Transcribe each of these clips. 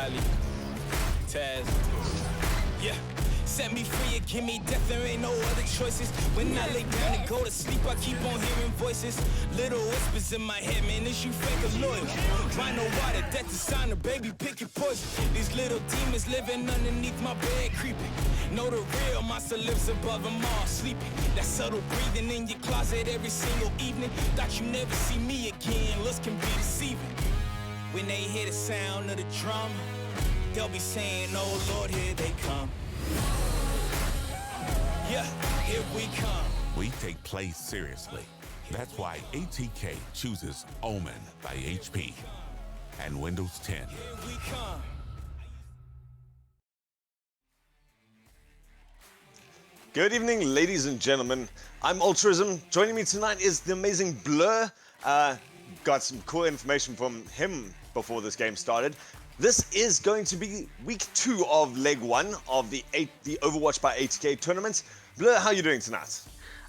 Riley, Taz. Yeah. Set me free and give me death, there ain't no other choices. When I lay down and go to sleep, I keep on hearing voices. Little whispers in my head, man, is you fake or loyal? Rhino water, death designer, baby, pick your poison. These little demons living underneath my bed, creeping. Know the real monster lives above them all, sleeping. That subtle breathing in your closet every single evening. Thought you never see me again, looks can be deceiving. When they hear the sound of the drum, they'll be saying, oh Lord, here they come. Yeah, here we come. We take play seriously. That's why ATK chooses Omen by HP and Windows 10. Here we come. Good evening, ladies and gentlemen. I'm Altruism. Joining me tonight is the amazing Blur. Got some cool information from him before this game started. This is going to be week 2 of leg 1 of the Overwatch by ATK tournament. Blur, how are you doing tonight?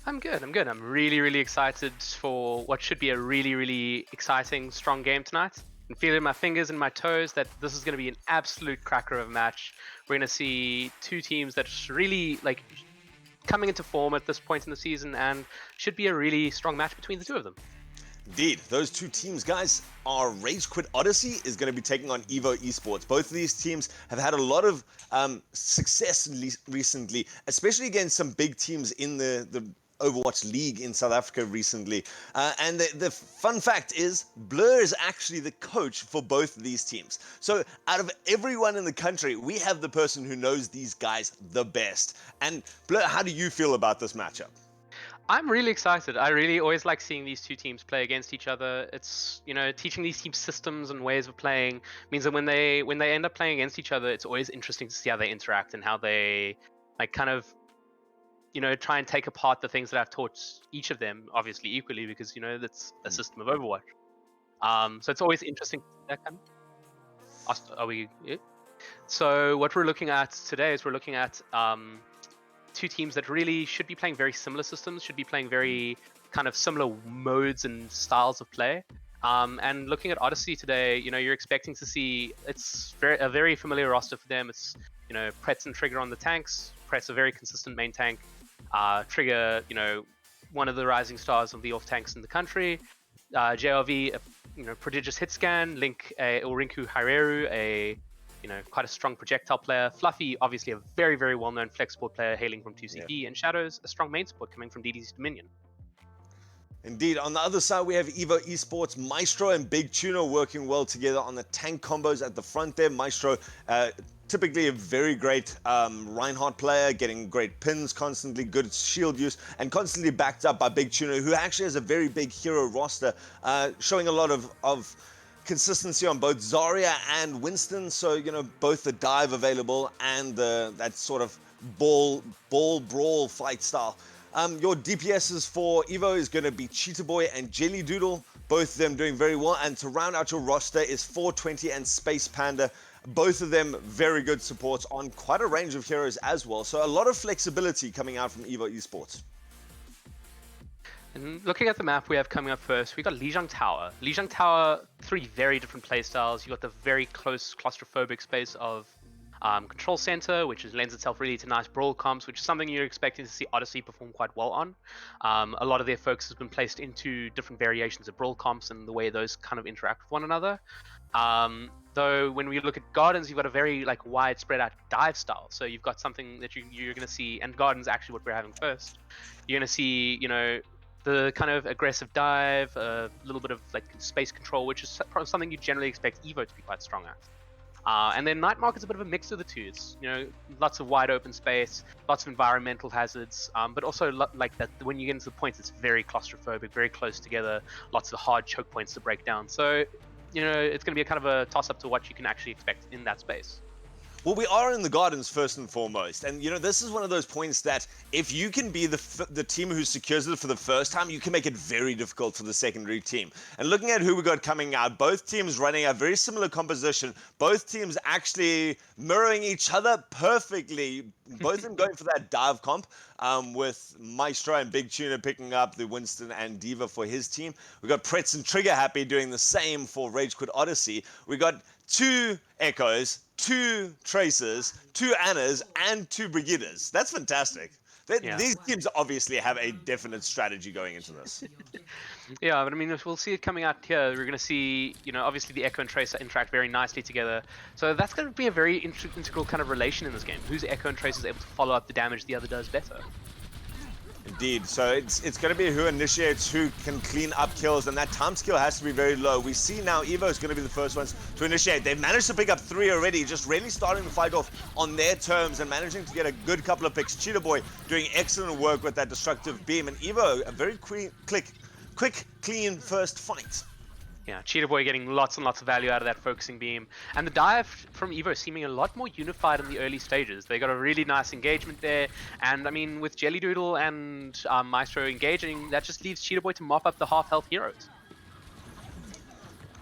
I'm good. I'm really excited for what should be a really exciting, strong game tonight. I'm feeling my fingers and my toes that this is going to be an absolute cracker of a match. We're going to see two teams that's really coming into form at this point in the season and should be a really strong match between the two of them. Indeed, those two teams, guys, are Rage Quit Odyssey is going to be taking on Evo Esports. Both of these teams have had a lot of success recently, especially against some big teams in the Overwatch League in South Africa recently. And the fun fact is, Blur is actually the coach for both of these teams. So out of everyone in the country, we have the person who knows these guys the best. And Blur, how do you feel about this matchup? I'm really excited. I really always like seeing these two teams play against each other. It's, teaching these teams systems and ways of playing means that when they end up playing against each other, it's always interesting to see how they interact and how they try and take apart the things that I've taught each of them, obviously equally, because that's a system of Overwatch. So it's always interesting to see that kind of. Are we? Yeah? So what we're looking at today is we're looking at two teams that really should be playing very similar systems, should be playing very kind of similar modes and styles of play. And looking at Odyssey today, you're expecting to see a very familiar roster for them. It's Pretz and Trigger on the tanks. Pretz a very consistent main tank. Trigger, one of the rising stars of the off tanks in the country. JRV, a prodigious hit scan. Link, Rinku Haireru, quite a strong projectile player. Fluffy, obviously a very well-known flex support player hailing from 2CP, and Shadows, a strong main support coming from DD's Dominion. Indeed. On the other side, we have Evo Esports. Maestro and Big Tuna working well together on the tank combos at the front there. Maestro, typically a very great Reinhardt player, getting great pins constantly, good shield use, and constantly backed up by Big Tuna, who actually has a very big hero roster, showing a lot of consistency on both Zarya and Winston. So both the dive available and that sort of ball brawl fight style. Your DPSs for Evo is going to be Cheetah Boy and Jelly Doodle, both of them doing very well. And to round out your roster is 420 and Space Panda, both of them very good supports on quite a range of heroes as well. So a lot of flexibility coming out from Evo Esports. And looking at the map we have coming up first, we got Lijiang Tower. Lijiang Tower, 3 very different playstyles. You got the very close claustrophobic space of Control Center, which lends itself really to nice brawl comps, which is something you're expecting to see Odyssey perform quite well on. A lot of their focus has been placed into different variations of brawl comps and the way those kind of interact with one another. Though when we look at Gardens, you've got a very wide spread out dive style. So you've got something that you're going to see, and Gardens actually what we're having first. You're going to see, the kind of aggressive dive, a little bit of space control, which is something you generally expect Evo to be quite strong at. And then Night Market's a bit of a mix of the two. It's lots of wide open space, lots of environmental hazards, but also that when you get into the points, it's very claustrophobic, very close together, lots of hard choke points to break down. So it's going to be a kind of a toss up to what you can actually expect in that space. Well, we are in the Gardens first and foremost, and this is one of those points that if you can be the team who secures it for the first time, you can make it very difficult for the secondary team. And looking at who we got coming out, both teams running a very similar composition, both teams actually mirroring each other perfectly, both of them going for that dive comp, with Maestro and Big Tuna picking up the Winston and Diva for his team. We got Pretz and Trigger Happy doing the same for Rage Quit Odyssey. We got two Echoes, 2 Tracers, 2 Annas, and 2 Brigidas. That's fantastic. Yeah. These teams obviously have a definite strategy going into this. Yeah, but I mean, we'll see it coming out here. We're going to see, obviously the Echo and Tracer interact very nicely together. So that's going to be a very integral kind of relation in this game. Whose Echo and Tracer is able to follow up the damage the other does better. Indeed. So it's going to be who initiates, who can clean up kills, and that time skill has to be very low. We see now Evo is going to be the first ones to initiate. They've managed to pick up 3 already, just really starting the fight off on their terms and managing to get a good couple of picks. Cheetah Boy doing excellent work with that destructive beam, and Evo, a very quick, clean first fight. Yeah, Cheetah Boy getting lots and lots of value out of that focusing beam. And the dive from Evo seeming a lot more unified in the early stages. They got a really nice engagement there. And I mean, with Jelly Doodle and Maestro engaging, that just leaves Cheetah Boy to mop up the half-health heroes.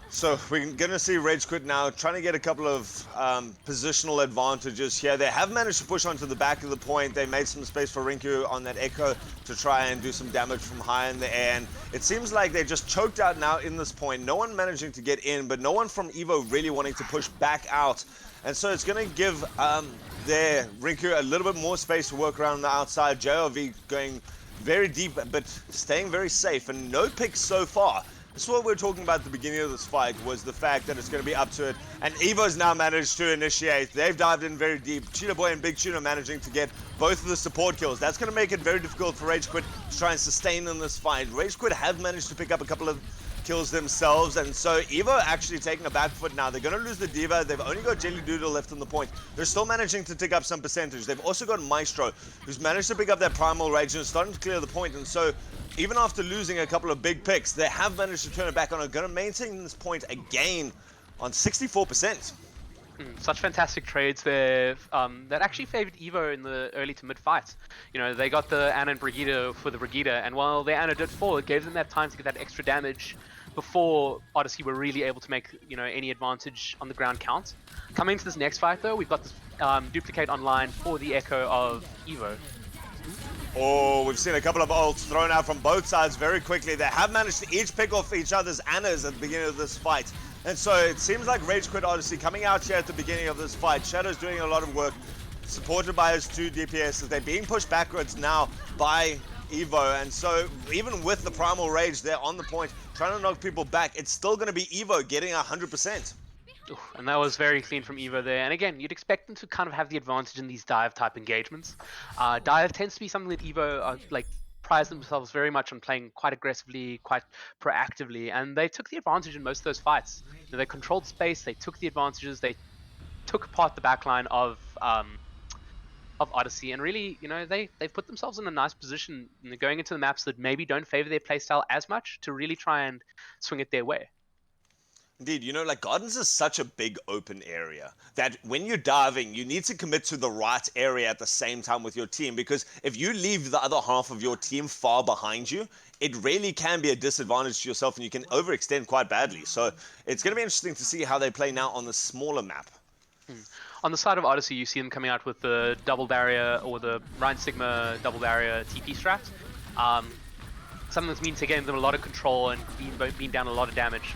So we're going to see Rage Quit now trying to get a couple of positional advantages here. They have managed to push onto the back of the point. They made some space for Rinku on that Echo to try and do some damage from high in the air. And it seems like they're just choked out now in this point. No one managing to get in, but no one from Evo really wanting to push back out. And so it's going to give their Rinku a little bit more space to work around the outside. JRV going very deep, but staying very safe. And no picks so far. This is what we were talking about at the beginning of this fight, was the fact that it's going to be up to it. And Evo's now managed to initiate. They've dived in very deep. Cheetah Boy and Big Tuna managing to get both of the support kills. That's going to make it very difficult for Rage Quit to try and sustain in this fight. Rage Quit have managed to pick up a couple of kills themselves, and so Evo actually taking a back foot now. They're going to lose the Diva. They've only got Jelly Doodle left on the point. They're still managing to tick up some percentage. They've also got Maestro, who's managed to pick up that Primal Rage and is starting to clear the point, and so even after losing a couple of big picks, they have managed to turn it back on. Are going to maintain this point again on 64%. Such fantastic trades there that actually favored Evo in the early to mid fights. They got the Anna and Brigida for the Brigida, and while the Anna did fall, it gave them that time to get that extra damage before Odyssey were really able to make any advantage on the ground count. Coming into this next fight though, we've got this duplicate online for the Echo of Evo. Oh, we've seen a couple of ults thrown out from both sides very quickly. They have managed to each pick off each other's Annas at the beginning of this fight. And so it seems like Rage Quit Odyssey coming out here at the beginning of this fight. Shadow's doing a lot of work, supported by his 2 DPSs. They're being pushed backwards now by Evo, and so even with the Primal Rage there on the point, trying to knock people back, it's still going to be Evo getting 100%. And that was very clean from Evo there. And again, you'd expect them to kind of have the advantage in these dive type engagements. Dive tends to be something that Evo prize themselves very much on playing quite aggressively, quite proactively, and they took the advantage in most of those fights. They controlled space, they took the advantages, they took apart the backline of Odyssey, and really, they've put themselves in a nice position going into the maps that maybe don't favor their playstyle as much to really try and swing it their way. Indeed, Gardens is such a big open area that when you're diving, you need to commit to the right area at the same time with your team, because if you leave the other half of your team far behind you, it really can be a disadvantage to yourself and you can overextend quite badly. So it's going to be interesting to see how they play now on the smaller map. On the side of Odyssey, you see them coming out with the double barrier or the Rhine Sigma double barrier TP strat. Something that's means to getting them a lot of control and being down a lot of damage.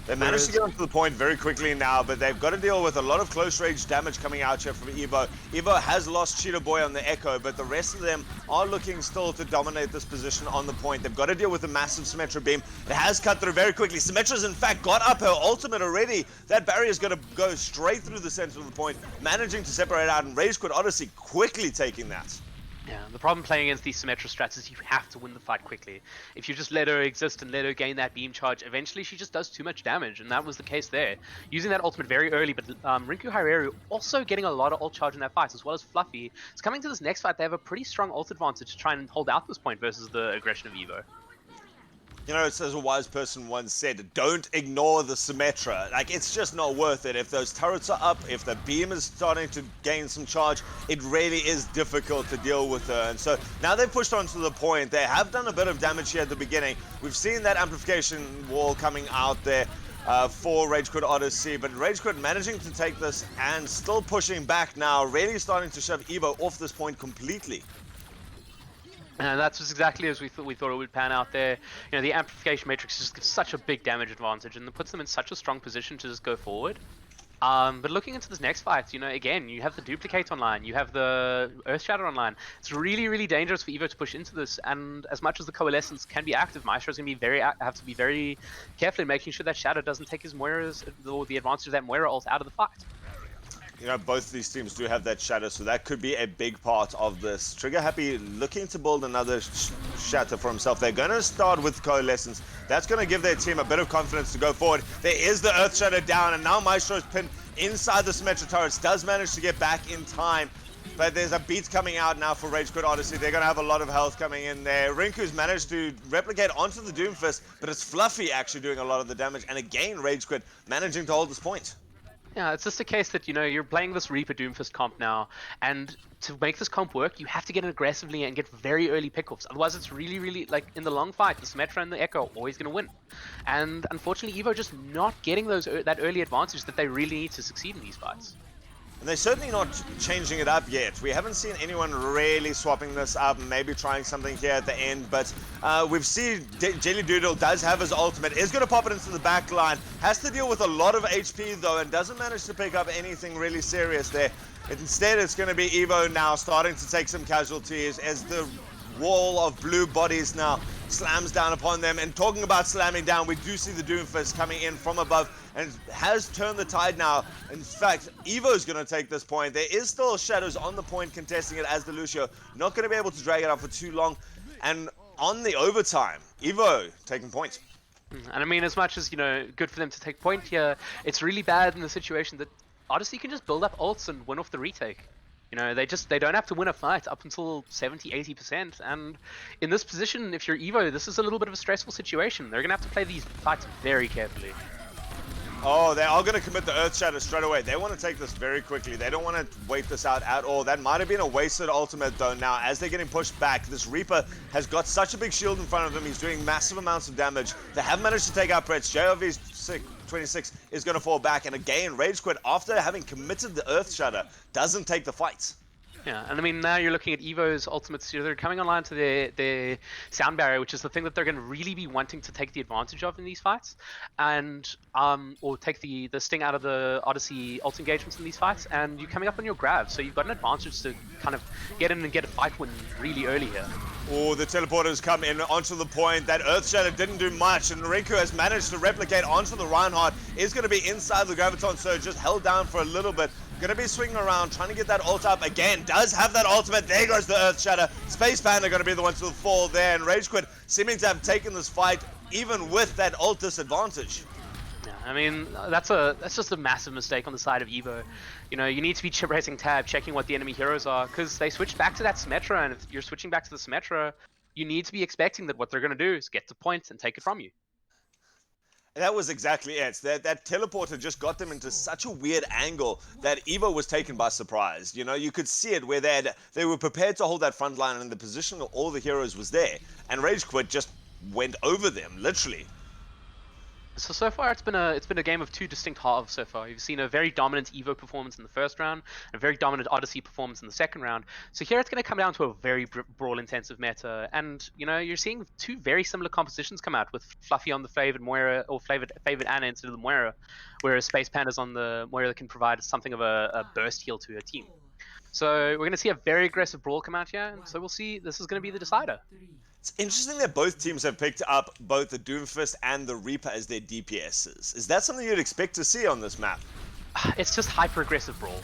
They managed to get onto the point very quickly now, but they've got to deal with a lot of close range damage coming out here from Evo. Evo has lost Cheetah Boy on the Echo, but the rest of them are looking still to dominate this position on the point. They've got to deal with the massive Symmetra beam. It has cut through very quickly. Symmetra's in fact got up her ultimate already. That barrier is going to go straight through the center of the point, managing to separate out, and Rage Quit Odyssey quickly taking that. Yeah, the problem playing against these Symmetra strats is you have to win the fight quickly. If you just let her exist and let her gain that beam charge, eventually she just does too much damage, and that was the case there. Using that ultimate very early, but Rinku Haireru also getting a lot of ult charge in that fight, as well as Fluffy. So coming to this next fight, they have a pretty strong ult advantage to try and hold out this point versus the aggression of Evo. It's as a wise person once said, don't ignore the Symmetra. It's just not worth it. If those turrets are up, if the beam is starting to gain some charge, it really is difficult to deal with her. And so now they've pushed onto the point. They have done a bit of damage here at the beginning. We've seen that amplification wall coming out there for Rage Quit Odyssey, but Rage Quit managing to take this and still pushing back now, really starting to shove Evo off this point completely. And that's just exactly as we thought it would pan out there. The amplification matrix just gives such a big damage advantage, and it puts them in such a strong position to just go forward. But looking into this next fight, again, you have the Duplicate online, you have the Earthshatter online. It's really, really dangerous for Evo to push into this. And as much as the Coalescence can be active, Maestro's gonna be have to be very careful in making sure that Shadow doesn't take his Moira's or the advantage of that Moira ult out of the fight. Both these teams do have that Shadow, so that could be a big part of this. Trigger Happy looking to build another Shatter for himself. They're going to start with Coalescence. That's going to give their team a bit of confidence to go forward. There is the Earth Shatter down, and now Maestro's pinned inside the Symmetra turrets. Does manage to get back in time, but there's a beat coming out now for Rage Quit Odyssey. They're going to have a lot of health coming in there. Rinku's managed to replicate onto the Doomfist, but it's Fluffy actually doing a lot of the damage, and again, Rage Quit managing to hold this point. Yeah, it's just a case that, you're playing this Reaper Doomfist comp now, and to make this comp work, you have to get in aggressively and get very early pickoffs. Otherwise, it's really, really, like, in the long fight, the Symmetra and the Echo are always going to win. And unfortunately, Evo just not getting that early advantage that they really need to succeed in these fights. And they're certainly not changing it up yet. We haven't seen anyone really swapping this up, maybe trying something here at the end, but we've seen Jelly Doodle does have his ultimate, is going to pop it into the back line, has to deal with a lot of HP though, and doesn't manage to pick up anything really serious there. Instead, it's going to be Evo now starting to take some casualties as the wall of blue bodies now slams down upon them. And talking about slamming down, we do see the Doomfist coming in from above and has turned the tide now. In fact, Evo's going to take this point. There is still Shadows on the point contesting it as the Lucio. Not going to be able to drag it out for too long. And on the overtime, Evo taking point. And I mean, as much as, good for them to take point here, it's really bad in the situation that Odyssey can just build up ults and win off the retake. They don't have to win a fight up until 70-80%, and in this position, if you're Evo, this is a little bit of a stressful situation. They're gonna have to play these fights very carefully. Oh, they are going to commit the Earth Shatter straight away. They want to take this very quickly. They don't want to wait this out at all. That might have been a wasted ultimate though. Now, as they're getting pushed back, this Reaper has got such a big shield in front of him. He's doing massive amounts of damage. They have managed to take out Pretz. JRV's 26 is going to fall back, and again, Rage Quit, after having committed the Earth Shatter, doesn't take the fight. Yeah, and I mean, now you're looking at Evo's ultimates. They're coming online to their sound barrier, which is the thing that they're going to really be wanting to take the advantage of in these fights, and or take the sting out of the Odyssey ult engagements in these fights. And you're coming up on your grab, so you've got an advantage to kind of get in and get a fight win really early here. Oh, the teleporters come in onto the point. That Earth Shatter didn't do much, and Rinku has managed to replicate onto the Reinhardt. Is going to be inside the Graviton Surge, just held down for a little bit. Going to be swinging around, trying to get that ult up again. Does have that ultimate. There goes the Earth Shatter. Space Panda going to be the ones to fall there, and Rage Quit seeming to have taken this fight even with that ult disadvantage. Yeah, I mean, that's just a massive mistake on the side of Evo. You need to be pressing tab, checking what the enemy heroes are, because they switched back to that Symmetra, and if you're switching back to the Symmetra, you need to be expecting that what they're going to do is get to point and take it from you. That was exactly it. That teleporter just got them into such a weird angle that Evo was taken by surprise. You could see it where they were prepared to hold that front line, and the position of all the heroes was there. And Rage Quit just went over them, literally. So far it's been a game of two distinct halves so far. You've seen a very dominant Evo performance in the first round, and a very dominant Odyssey performance in the second round. So here it's going to come down to a very brawl-intensive meta, and you're seeing two very similar compositions come out with Fluffy on the favored Moira, or favored Ana instead of the Moira, whereas Space Panda's on the Moira that can provide something of a burst heal to her team. So we're going to see a very aggressive brawl come out here, and so we'll see. This is going to be the decider. It's interesting that both teams have picked up both the Doomfist and the Reaper as their DPSs. Is that something you'd expect to see on this map? It's just hyper-aggressive brawl,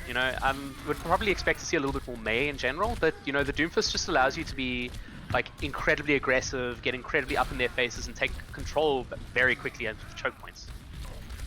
Would probably expect to see a little bit more Mei in general, but, the Doomfist just allows you to be, like, incredibly aggressive, get incredibly up in their faces, and take control very quickly and with choke points.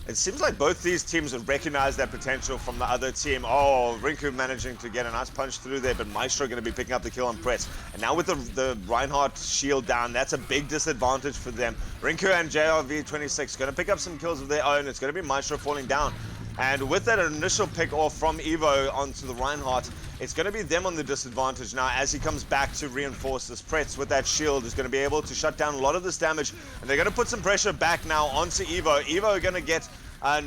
It seems like both these teams have recognized that potential from the other team. Oh, Rinku managing to get a nice punch through there, but Maestro going to be picking up the kill on Pretz. And now with the Reinhardt shield down, that's a big disadvantage for them. Rinku and JRV26 going to pick up some kills of their own. It's going to be Maestro falling down. And with that initial pick off from Evo onto the Reinhardt, it's going to be them on the disadvantage now as he comes back to reinforce this. Pretz with that shield is going to be able to shut down a lot of this damage, and they're going to put some pressure back now onto Evo. Evo are going to get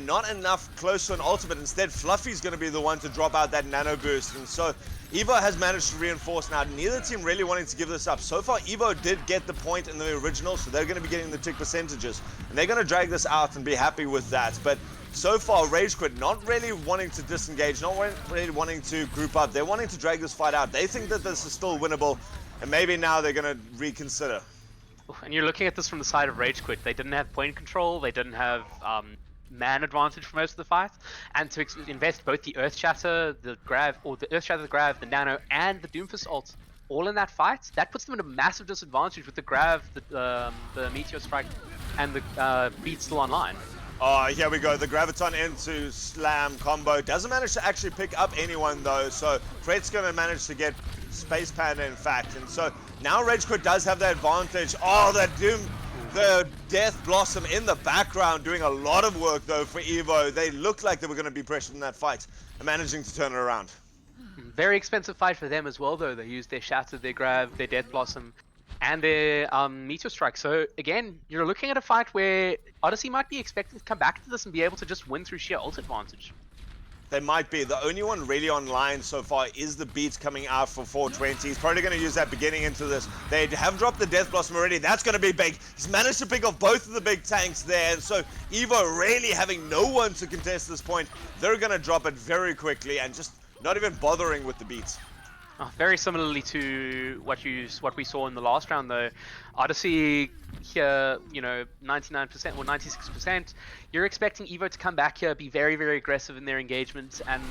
not enough close to an ultimate. Instead, Fluffy's going to be the one to drop out that nano boost, and so Evo has managed to reinforce now. Neither team really wanting to give this up. So far, Evo did get the point in the original, so they're going to be getting the tick percentages, and they're going to drag this out and be happy with that. But so far, Rage Quit not really wanting to disengage, not really wanting to group up. They're wanting to drag this fight out. They think that this is still winnable, and maybe now they're going to reconsider. And you're looking at this from the side of Rage Quit. They didn't have point control. They didn't have man advantage for most of the fight. And to invest both the Earth Shatter, the Grav, or the Earth Shatter, the Grav, the Nano, and the Doomfist ult all in that fight, that puts them at a massive disadvantage with the Grav, the Meteor Strike, and the Beat still online. Oh, here we go. The Graviton into Slam combo. Doesn't manage to actually pick up anyone, though. So Fred's going to manage to get Space Panda, in fact. And so now Rage Quit does have the advantage. Oh, the Death Blossom in the background doing a lot of work, though, for Evo. They looked like they were going to be pressured in that fight and managing to turn it around. Very expensive fight for them as well, though. They used their Shatter, their Grav, their Death Blossom, and their Meteor Strike. So again, you're looking at a fight where Odyssey might be expected to come back to this and be able to just win through sheer ult advantage. They might be. The only one really online so far is the Beats coming out for 420. He's probably going to use that beginning into this. They have dropped the Death Blossom already. That's going to be big. He's managed to pick off both of the big tanks there. And so Evo really having no one to contest this point. They're going to drop it very quickly and just not even bothering with the Beats. Very similarly to what we saw in the last round, though. Odyssey here, 99% or 96%. You're expecting Evo to come back here, be very, very aggressive in their engagement, and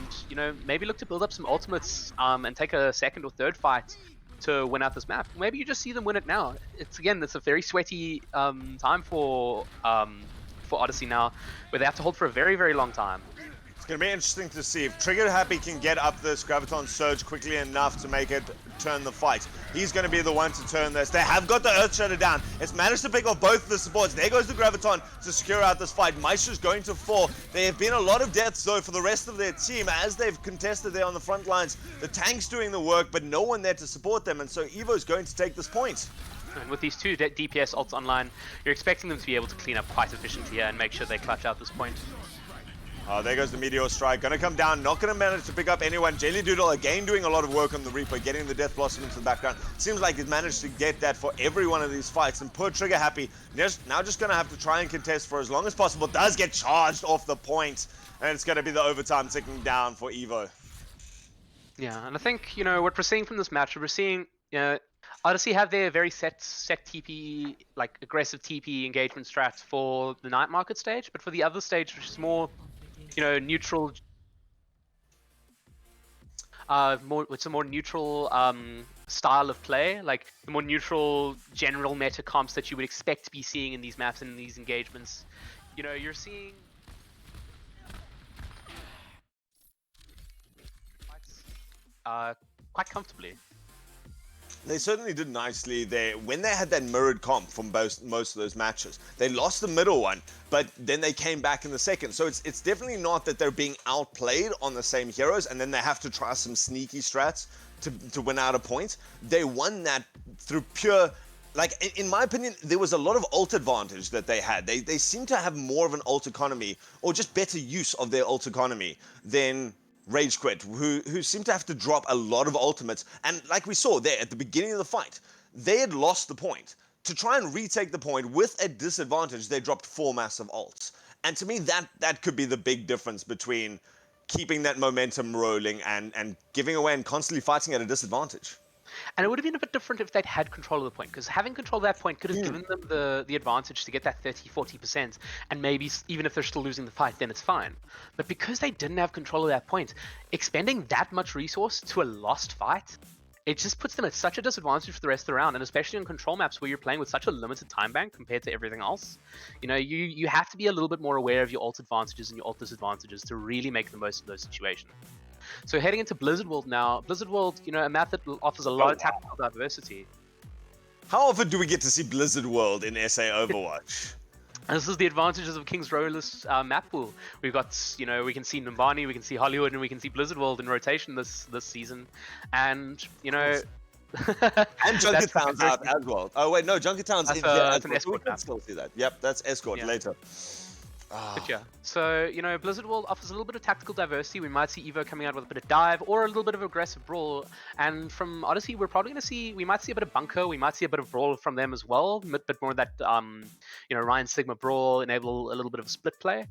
maybe look to build up some ultimates and take a second or third fight to win out this map. Maybe you just see them win it now. It's a very sweaty time for Odyssey now, where they have to hold for a very, very long time. It's going to be interesting to see if Trigger Happy can get up this Graviton Surge quickly enough to make it turn the fight. He's going to be the one to turn this. They have got the Earth Shatter down. It's managed to pick off both the supports. There goes the Graviton to secure out this fight. Maestro's going to fall. There have been a lot of deaths, though, for the rest of their team as they've contested there on the front lines. The tank's doing the work, but no one there to support them, and so Evo's going to take this point. And with these two DPS ults online, you're expecting them to be able to clean up quite efficiently here and make sure they clutch out this point. There goes the Meteor Strike. Going to come down. Not going to manage to pick up anyone. Jelly Doodle again doing a lot of work on the Reaper, getting the Death Blossom into the background. Seems like he's managed to get that for every one of these fights. And poor Trigger Happy now just going to have to try and contest for as long as possible. Does get charged off the point. And it's going to be the overtime ticking down for Evo. Yeah, and I think, what we're seeing from this match, we're seeing, Odyssey have their very set TP, like aggressive TP engagement strats for the night market stage, but for the other stage, which is more neutral, it's a more neutral style of play, like the more neutral general meta comps that you would expect to be seeing in these maps and in these engagements. You're seeing quite comfortably. They certainly did nicely there. When they had that mirrored comp from most of those matches, they lost the middle one, but then they came back in the second. So it's definitely not that they're being outplayed on the same heroes, and then they have to try some sneaky strats to win out a point. They won that through pure, like, in my opinion, there was a lot of ult advantage that they had. They seem to have more of an ult economy, or just better use of their ult economy than Rage Quit, who seemed to have to drop a lot of ultimates. And like we saw there at the beginning of the fight, they had lost the point. To try and retake the point with a disadvantage, they dropped 4 massive ults. And to me, that could be the big difference between keeping that momentum rolling and giving away and constantly fighting at a disadvantage. And it would have been a bit different if they'd had control of the point, because having control of that point could have given them the advantage to get that 30-40%, and maybe even if they're still losing the fight, then it's fine. But because they didn't have control of that point, expending that much resource to a lost fight, it just puts them at such a disadvantage for the rest of the round, and especially on control maps where you're playing with such a limited time bank compared to everything else. You have to be a little bit more aware of your ult advantages and your ult disadvantages to really make the most of those situations. So heading into Blizzard World now, Blizzard World, a map that offers a lot of tactical diversity. How often do we get to see Blizzard World in SA Overwatch? And this is the advantages of King's Rowless map pool. We've got, we can see Numbani, we can see Hollywood, and we can see Blizzard World in rotation this season. And, And Junkertown's out as well. Oh wait, no, Junkertown's in here. That's an escort map. Still see that. Yep, that's escort later. But yeah, so, Blizzard World offers a little bit of tactical diversity. We might see Evo coming out with a bit of dive or a little bit of aggressive brawl. And from Odyssey, we might see a bit of bunker. We might see a bit of brawl from them as well. A bit more of that, Ryan Sigma brawl, enable a little bit of a split play.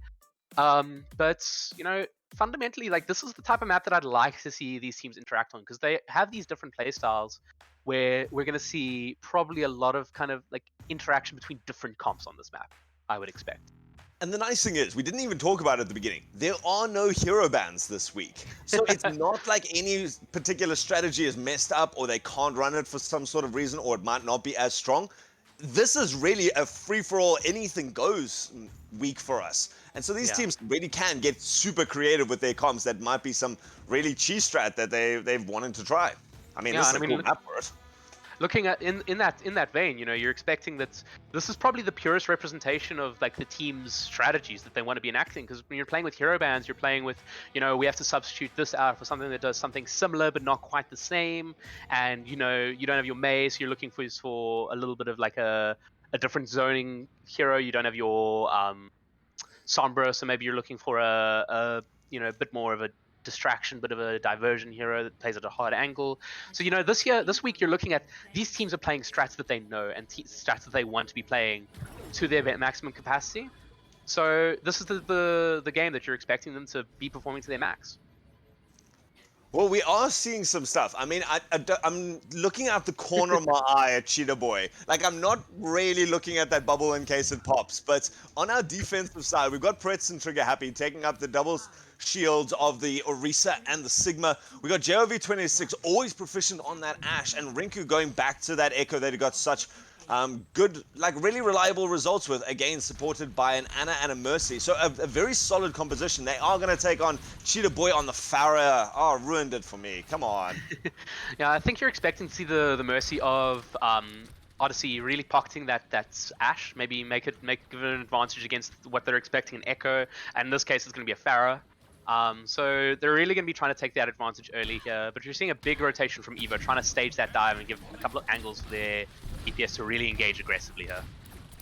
But you know, fundamentally, like this is the type of map that I'd like to see these teams interact on because they have these different play styles where we're going to see probably a lot of kind of like interaction between different comps on this map. I would expect. And the nice thing is, we didn't even talk about it at the beginning. There are no hero bans this week. So it's not like any particular strategy is messed up or they can't run it for some sort of reason or it might not be as strong. This is really a free-for-all, anything goes week for us. And so these Yeah. teams really can get super creative with their comps. That might be some really cheese strat that they've wanted to try. I mean, Yeah, this is and a I mean, cool map for it. looking at in that vein, you know, you're expecting that this is probably the purest representation of like the team's strategies that they want to be enacting. Because when you're playing with hero bands, you're playing with, you know, we have to substitute this out for something that does something similar but not quite the same. And you know, you don't have your Mei, so you're looking for a little bit of like a different zoning hero. You don't have your Sombra, so maybe you're looking for a you know, a bit more of a distraction, bit of a diversion hero that plays at a hard angle. So you know, this week you're looking at these teams are playing strats that they know and strats that they want to be playing to their maximum capacity. So this is the game that you're expecting them to be performing to their max. Well, we are seeing some stuff. I mean, I'm looking out the corner of my eye at Cheetah Boy. Like, I'm not really looking at that bubble in case it pops. But on our defensive side, we've got Pretz and Trigger Happy taking up the doubles shields of the Orisa and the Sigma. We got JOV26 always proficient on that Ashe, and Rinku going back to that Echo that he got such good, like really reliable results with, again supported by an Anna and a Mercy. So a very solid composition. They are going to take on Cheetah Boy on the Farah. Oh, ruined it for me. Come on. Yeah, I think you're expecting to see the mercy of Odyssey really pocketing that Ashe. Maybe give it an advantage against what they're expecting an Echo, and in this case it's going to be a Farah. So they're really going to be trying to take that advantage early here, but you're seeing a big rotation from Evo, trying to stage that dive and give a couple of angles for their DPS to really engage aggressively here.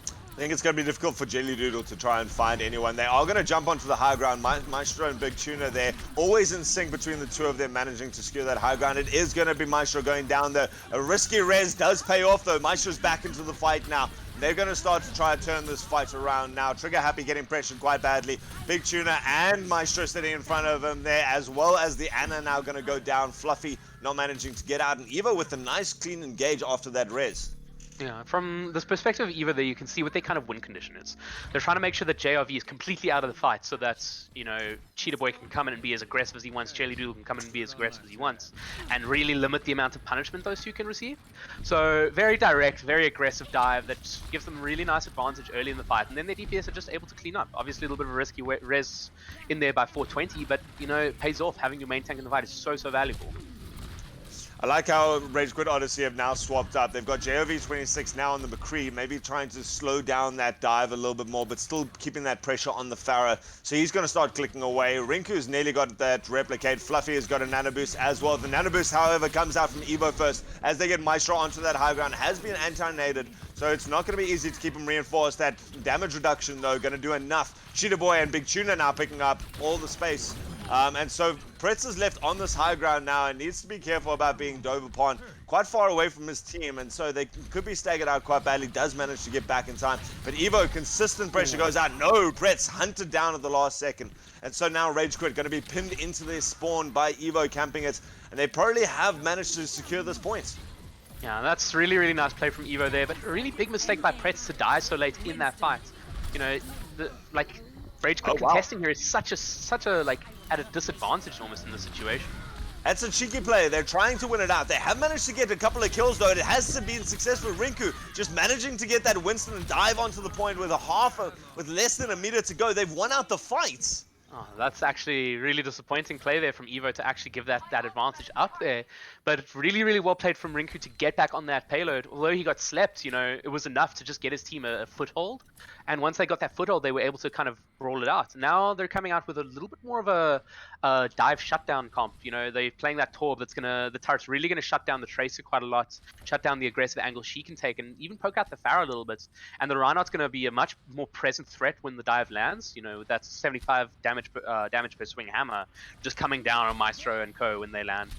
I think it's going to be difficult for Jelly Doodle to try and find anyone. They are going to jump onto the high ground. Maestro and Big Tuna there, always in sync between the two of them, managing to secure that high ground. It is going to be Maestro going down there. A risky res does pay off though. Maestro's back into the fight now. They're going to start to try and turn this fight around now. Trigger Happy getting pressured quite badly. Big Tuna and Maestro sitting in front of him there, as well as the Anna now going to go down. Fluffy not managing to get out, and Evo with a nice clean engage after that res. Yeah, from this perspective of Eva, there you can see what their kind of win condition is. They're trying to make sure that JRV is completely out of the fight, so that, you know, Cheetah Boy can come in and be as aggressive as he wants, Jelly Doodle can come in and be as aggressive as he wants, and really limit the amount of punishment those two can receive. So very direct, very aggressive dive that gives them really nice advantage early in the fight, and then their DPS are just able to clean up. Obviously a little bit of a risky res in there by 420, but you know, it pays off. Having your main tank in the fight is so valuable. I like how Rage Quit Odyssey have now swapped up. They've got JOV26 now on the McCree, maybe trying to slow down that dive a little bit more, but still keeping that pressure on the Farah. So he's going to start clicking away. Rinku's nearly got that replicate. Fluffy has got a nano boost as well. The nano boost, however, comes out from Evo first as they get Maestro onto that high ground. Has been anti-naded, so it's not going to be easy to keep him reinforced. That damage reduction, though, going to do enough. Cheetah Boy and Big Tuna now picking up all the space. And so Pretz is left on this high ground now and needs to be careful about being dove upon quite far away from his team, and so they could be staggered out quite badly. Does manage to get back in time, but Evo, consistent pressure goes out. No, Pretz hunted down at the last second, and so now Rage Quit going to be pinned into their spawn by Evo camping it, and they probably have managed to secure this point. Yeah, that's really nice play from Evo there, but a really big mistake by Pretz to die so late in that fight. You know, like Rage Quit contesting here is such a like at a disadvantage almost in this situation. That's a cheeky play. They're trying to win it out. They have managed to get a couple of kills though. It has been successful. Rinku just managing to get that Winston and dive onto the point with with less than a meter to go. They've won out the fight. Oh, that's actually really disappointing play there from Evo to actually give that advantage up there. But really well played from Rinku to get back on that payload. Although he got slept, you know, it was enough to just get his team a foothold. And once they got that foothold, they were able to kind of roll it out. Now they're coming out with a little bit more of a dive shutdown comp. You know, they're playing that Torb the turret's really going to shut down the Tracer quite a lot, shut down the aggressive angle she can take, and even poke out the Farah a little bit. And the Reinhardt's going to be a much more present threat when the dive lands. You know, that's 75 damage per swing hammer just coming down on Maestro and Co when they land.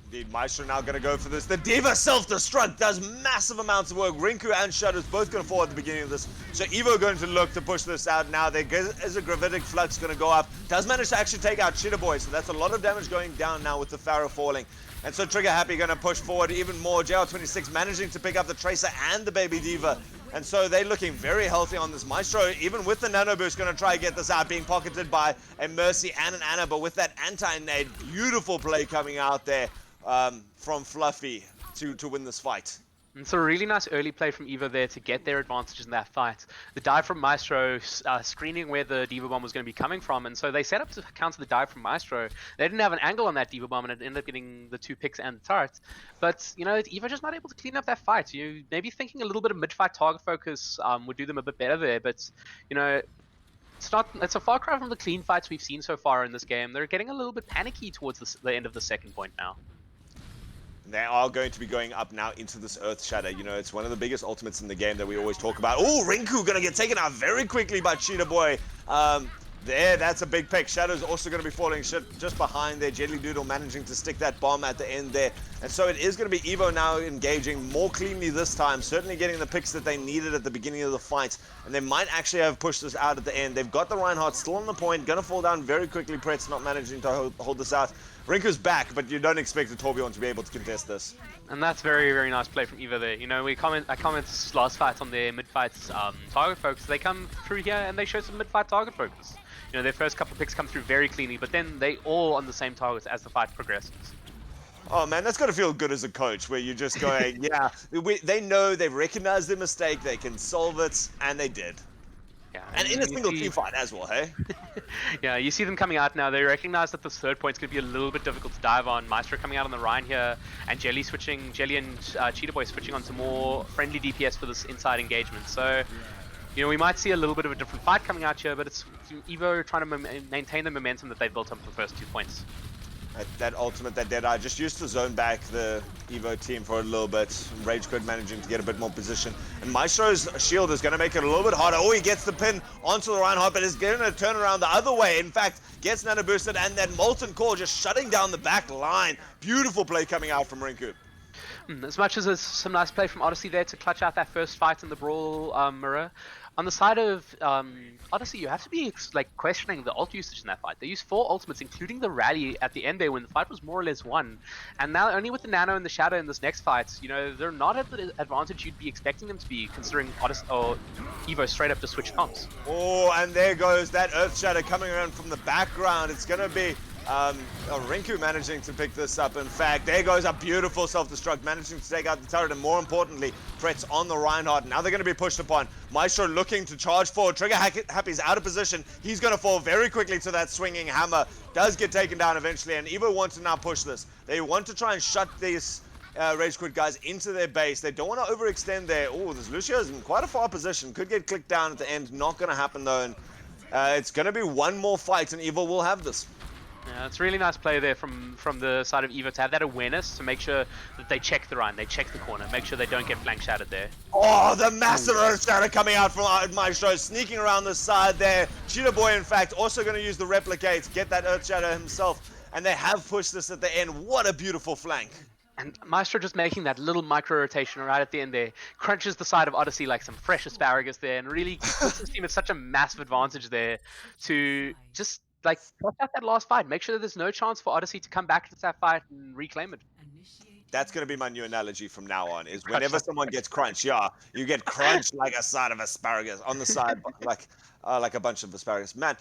Indeed, Maestro now going to go for this. The Diva self-destruct does massive amounts of work. Rinku and Shadows both going to fall at the beginning of this. So Evo going to look to push this out now. There is a Gravitic Flux going to go up. Does manage to actually take out Cheetah Boy, so that's a lot of damage going down now with the Pharaoh falling. And so Trigger Happy going to push forward even more. JR26 managing to pick up the Tracer and the Baby Diva. And so they're looking very healthy on this. Maestro, even with the Nano Boost, going to try and get this out, being pocketed by a Mercy and an Ana. But with that anti-nade, beautiful play coming out there from Fluffy to win this fight. It's a really nice early play from Evo there to get their advantage in that fight. The dive from Maestro screening where the Diva Bomb was going to be coming from, and so they set up to counter the dive from Maestro. They didn't have an angle on that Diva Bomb, and it ended up getting the 2 picks and the turret. But, you know, Evo just not able to clean up that fight. You maybe thinking a little bit of mid-fight target focus would do them a bit better there, but, you know, it's a far cry from the clean fights we've seen so far in this game. They're getting a little bit panicky towards the end of the second point now. They are going to be going up now into this Earth Shatter. You know, it's one of the biggest ultimates in the game that we always talk about. Oh, Rinku going to get taken out very quickly by Cheetah Boy. That's a big pick. Shadow's also going to be falling just behind there. Jelly Doodle managing to stick that bomb at the end there. And so it is going to be Evo now engaging more cleanly this time. Certainly getting the picks that they needed at the beginning of the fight. And they might actually have pushed this out at the end. They've got the Reinhardt still on the point. Going to fall down very quickly. Pretz not managing to hold this out. Rinku's back, but you don't expect the Torbjorn to be able to contest this. And that's very, very nice play from Evo there. You know, I commented last fight on their mid-fights target focus. They come through here and they show some mid-fight target focus. You know, their first couple of picks come through very cleanly, but then they all on the same targets as the fight progresses. Oh man, that's got to feel good as a coach, where you're just going, yeah, they know, they've recognized their mistake, they can solve it, and they did. Yeah, and in a single team fight as well, hey? Yeah, you see them coming out now. They recognize that this third point's going to be a little bit difficult to dive on. Maestro coming out on the Rhine here, and Jelly and Cheetah Boy switching onto more friendly DPS for this inside engagement. So, you know, we might see a little bit of a different fight coming out here, but it's Evo trying to maintain the momentum that they've built up for the first 2 points. That ultimate, that Deadeye, just used to zone back the Evo team for a little bit. Rage Quit managing to get a bit more position. And Maestro's shield is going to make it a little bit harder. Oh, he gets the pin onto the Reinhardt, but is going to turn around the other way. In fact, gets nano boosted, and that Molten Core just shutting down the back line. Beautiful play coming out from Rinku. As much as there's some nice play from Odyssey there to clutch out that first fight in the brawl mirror, on the side of Odyssey, you have to be like questioning the ult usage in that fight. They used 4 ultimates, including the rally at the end there when the fight was more or less won. And now only with the Nano and the Shadow in this next fight, you know, they're not at the advantage you'd be expecting them to be, considering Odyssey or Evo straight up to switch comps. Oh, and there goes that Earth Shadow coming around from the background. It's going to be Rinku managing to pick this up. In fact, there goes a beautiful self-destruct, managing to take out the turret, and more importantly, Fret's on the Reinhardt. Now they're going to be pushed upon. Maestro looking to charge forward. Trigger Happy's out of position. He's going to fall very quickly to that swinging hammer. Does get taken down eventually, and Evo wants to now push this. They want to try and shut these Rage Quit guys into their base. They don't want to overextend there. Oh, this Lucio's in quite a far position. Could get clicked down at the end. Not going to happen though. And it's going to be one more fight, and Evo will have this. Yeah, it's really nice play there from the side of Evo to have that awareness to make sure that they check the Rhine, they check the corner, make sure they don't get flank shattered there. Oh, the massive Earth Shatter coming out from Maestro, sneaking around the side there. Cheetah Boy, in fact, also going to use the Replicate, get that Earth Shatter himself, and they have pushed this at the end. What a beautiful flank. And Maestro just making that little micro rotation right at the end there, crunches the side of Odyssey like some fresh asparagus there, and really puts his team at such a massive advantage there to just like push out that last fight, make sure that there's no chance for Odyssey to come back to that fight and reclaim it. That's going to be my new analogy from now on, is whenever someone gets crunched, yeah, you get crunched like a side of asparagus, on the side, like a bunch of asparagus. Man,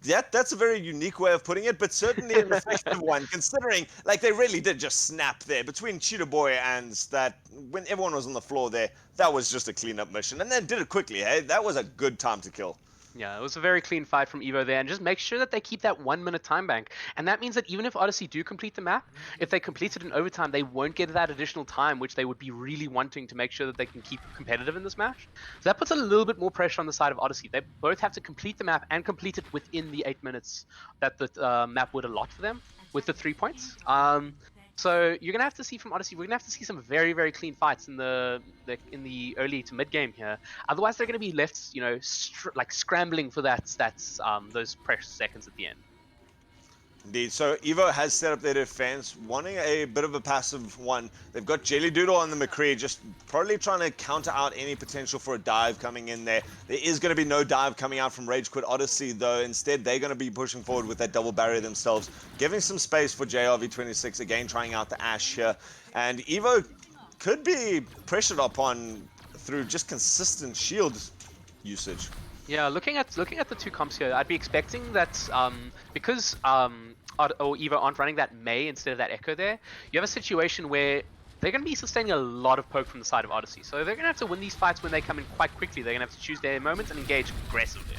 that's a very unique way of putting it, but certainly an effective one, considering like they really did just snap there between Cheetah Boy and that, when everyone was on the floor there, that was just a cleanup mission, and then did it quickly, hey? That was a good time to kill. Yeah, it was a very clean fight from Evo there, and just make sure that they keep that 1 minute time bank. And that means that even if Odyssey do complete the map, if they complete it in overtime, they won't get that additional time, which they would be really wanting to make sure that they can keep competitive in this match. So that puts a little bit more pressure on the side of Odyssey. They both have to complete the map and complete it within the 8 minutes that the map would allot for them with the 3 points. So you're gonna have to see from Odyssey, we're gonna have to see some very, very clean fights in the early to mid game here. Otherwise, they're gonna be left, you know, like scrambling for those precious seconds at the end. Indeed. So Evo has set up their defense, wanting a bit of a passive one. They've got Jelly Doodle on the McCree, just probably trying to counter out any potential for a dive coming in there. There is going to be no dive coming out from Rage Quit Odyssey, though. Instead, they're going to be pushing forward with that double barrier themselves, giving some space for JRV26, again trying out the Ash here. And Evo could be pressured upon through just consistent shield usage. Yeah, looking at the two comps here, I'd be expecting that because or Evo aren't running that May instead of that Echo there, you have a situation where they're going to be sustaining a lot of poke from the side of Odyssey. So they're going to have to win these fights when they come in quite quickly. They're going to have to choose their moments and engage aggressively.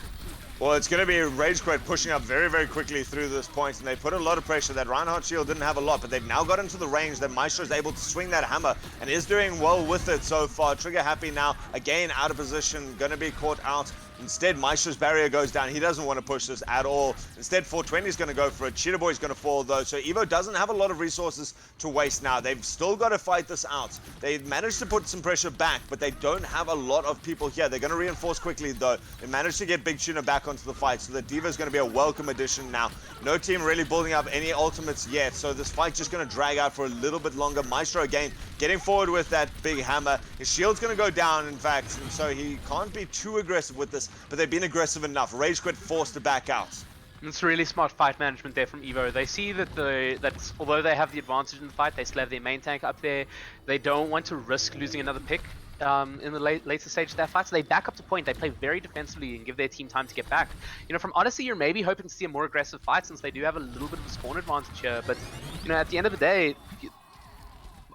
Well, it's going to be Rage Quit pushing up very, very quickly through this point, and they put a lot of pressure. That Reinhardt shield didn't have a lot, but they've now got into the range that Maestro is able to swing that hammer and is doing well with it so far. Trigger happy now, again out of position, going to be caught out. Instead, Maestro's barrier goes down. He doesn't want to push this at all. Instead, 420 is going to go for it. Cheetah Boy's going to fall, though. So Evo doesn't have a lot of resources to waste now. They've still got to fight this out. They managed to put some pressure back, but they don't have a lot of people here. They're going to reinforce quickly, though. They managed to get Big Tuna back onto the fight, so the D.Va is going to be a welcome addition now. No team really building up any ultimates yet, so this fight's just going to drag out for a little bit longer. Maestro, again, getting forward with that big hammer. His shield's going to go down, in fact, and so he can't be too aggressive with this, but they've been aggressive enough. Rage Quit forced to back out. It's really smart fight management there from Evo. They see that although they have the advantage in the fight, they still have their main tank up there. They don't want to risk losing another pick in the later stage of that fight, so they back up to point. They play very defensively and give their team time to get back. You know, from Odyssey, you're maybe hoping to see a more aggressive fight since they do have a little bit of a spawn advantage here. But you know, at the end of the day,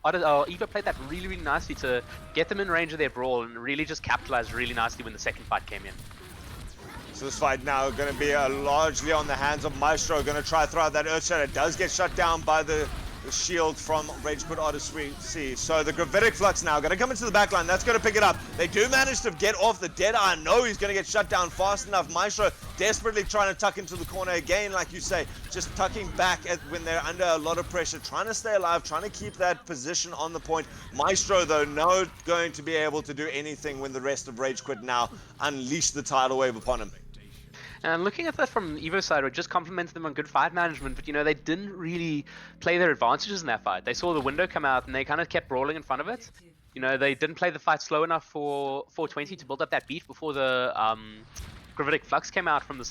Evo played that really, really nicely to get them in range of their brawl and really just capitalize really nicely when the second fight came in. So this fight now going to be largely on the hands of Maestro. Going to try to throw out that Earthshatter. It does get shut down by the shield from Rage Quit Odyssey. So the Gravitic Flux now going to come into the backline. That's going to pick it up. They do manage to get off the dead eye. No, he's going to get shut down fast enough. Maestro desperately trying to tuck into the corner again, like you say, just tucking back when they're under a lot of pressure, trying to stay alive, trying to keep that position on the point. Maestro, though, not going to be able to do anything when the rest of Rage Quit now unleash the tidal wave upon him. And looking at that from Evo's side, it just complimented them on good fight management, but you know, they didn't really play their advantages in that fight. They saw the window come out and they kind of kept brawling in front of it. You know, they didn't play the fight slow enough for 420 to build up that beef before the Gravitic Flux came out from the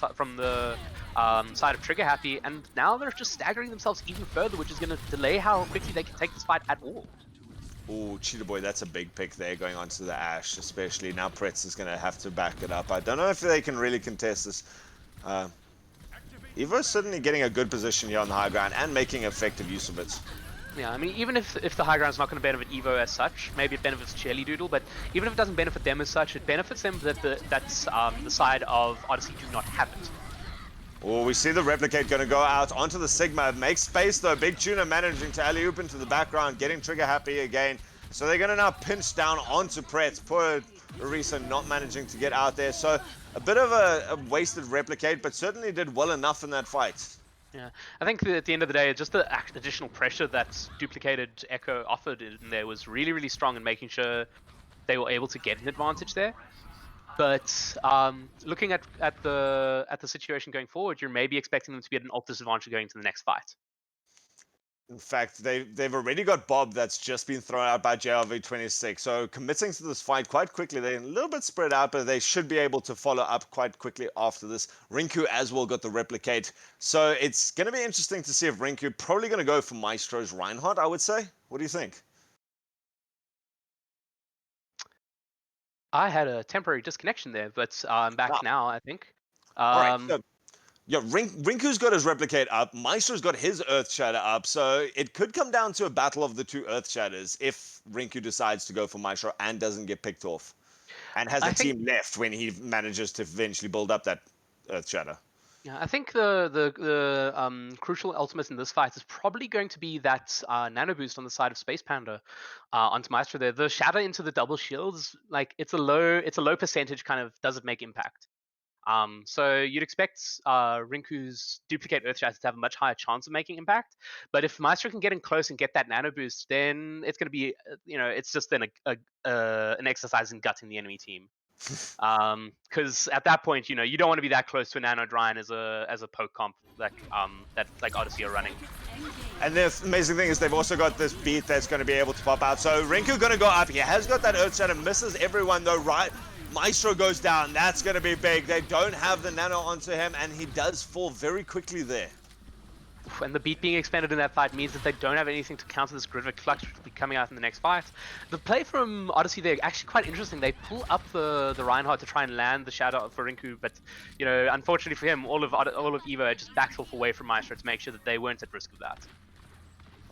side of Trigger Happy, and now they're just staggering themselves even further, which is going to delay how quickly they can take this fight at all. Ooh, Cheetah Boy, that's a big pick there going on to the Ash, especially. Now Pretz is going to have to back it up. I don't know if they can really contest this. Evo's certainly getting a good position here on the high ground and making effective use of it. Yeah, I mean, even if the high ground's not going to benefit Evo as such, maybe it benefits Jelly Doodle, but even if it doesn't benefit them as such, it benefits them that that's the side of Odyssey do not have it. Oh, we see the Replicate going to go out onto the Sigma. Makes space, though. Big Tuna managing to alley-oop into the background, getting Trigger happy again. So they're going to now pinch down onto Pretz. Poor Arisa not managing to get out there. So a bit of a wasted Replicate, but certainly did well enough in that fight. Yeah, I think at the end of the day, just the additional pressure that duplicated Echo offered in there was really, really strong in making sure they were able to get an advantage there. But looking at the situation going forward, you're maybe expecting them to be at an alt disadvantage going to the next fight. In fact, they've already got Bob that's just been thrown out by JRV26. So committing to this fight quite quickly. They're a little bit spread out, but they should be able to follow up quite quickly after this. Rinku as well got the Replicate. So it's going to be interesting to see if Rinku probably going to go for Maestro's Reinhardt, I would say. What do you think? I had a temporary disconnection there, but I'm back now, I think. All right, so, yeah, Rinku's got his Replicate up. Maestro's got his Earth Shatter up. So it could come down to a battle of the two Earth Shatters if Rinku decides to go for Maestro and doesn't get picked off. And has a team left when he manages to eventually build up that Earth Shatter. Yeah, I think the crucial ultimate in this fight is probably going to be that nano boost on the side of Space Panda onto Maestro there. The shatter into the double shields, like it's a low percentage kind of does it make impact. So you'd expect Rinku's duplicate Earth Shatter to have a much higher chance of making impact. But if Maestro can get in close and get that nano boost, then it's going to be, it's just then an exercise in gutting the enemy team. Because at that point, you don't want to be that close to a Nano Ryan as a poke comp that like Odyssey are running. And the amazing thing is they've also got this beat that's going to be able to pop out. So Rinku going to go up. He has got that Earth Shatter, misses everyone though, right? Maestro goes down. That's going to be big. They don't have the nano onto him, and he does fall very quickly there. And the beat being expended in that fight means that they don't have anything to counter this Gridvic Flux, which will be coming out in the next fight. The play from Odyssey there actually quite interesting. They pull up the Reinhardt to try and land the Shadow for Rinku, but unfortunately for him, all of Evo just backed off away from Maestro to make sure that they weren't at risk of that.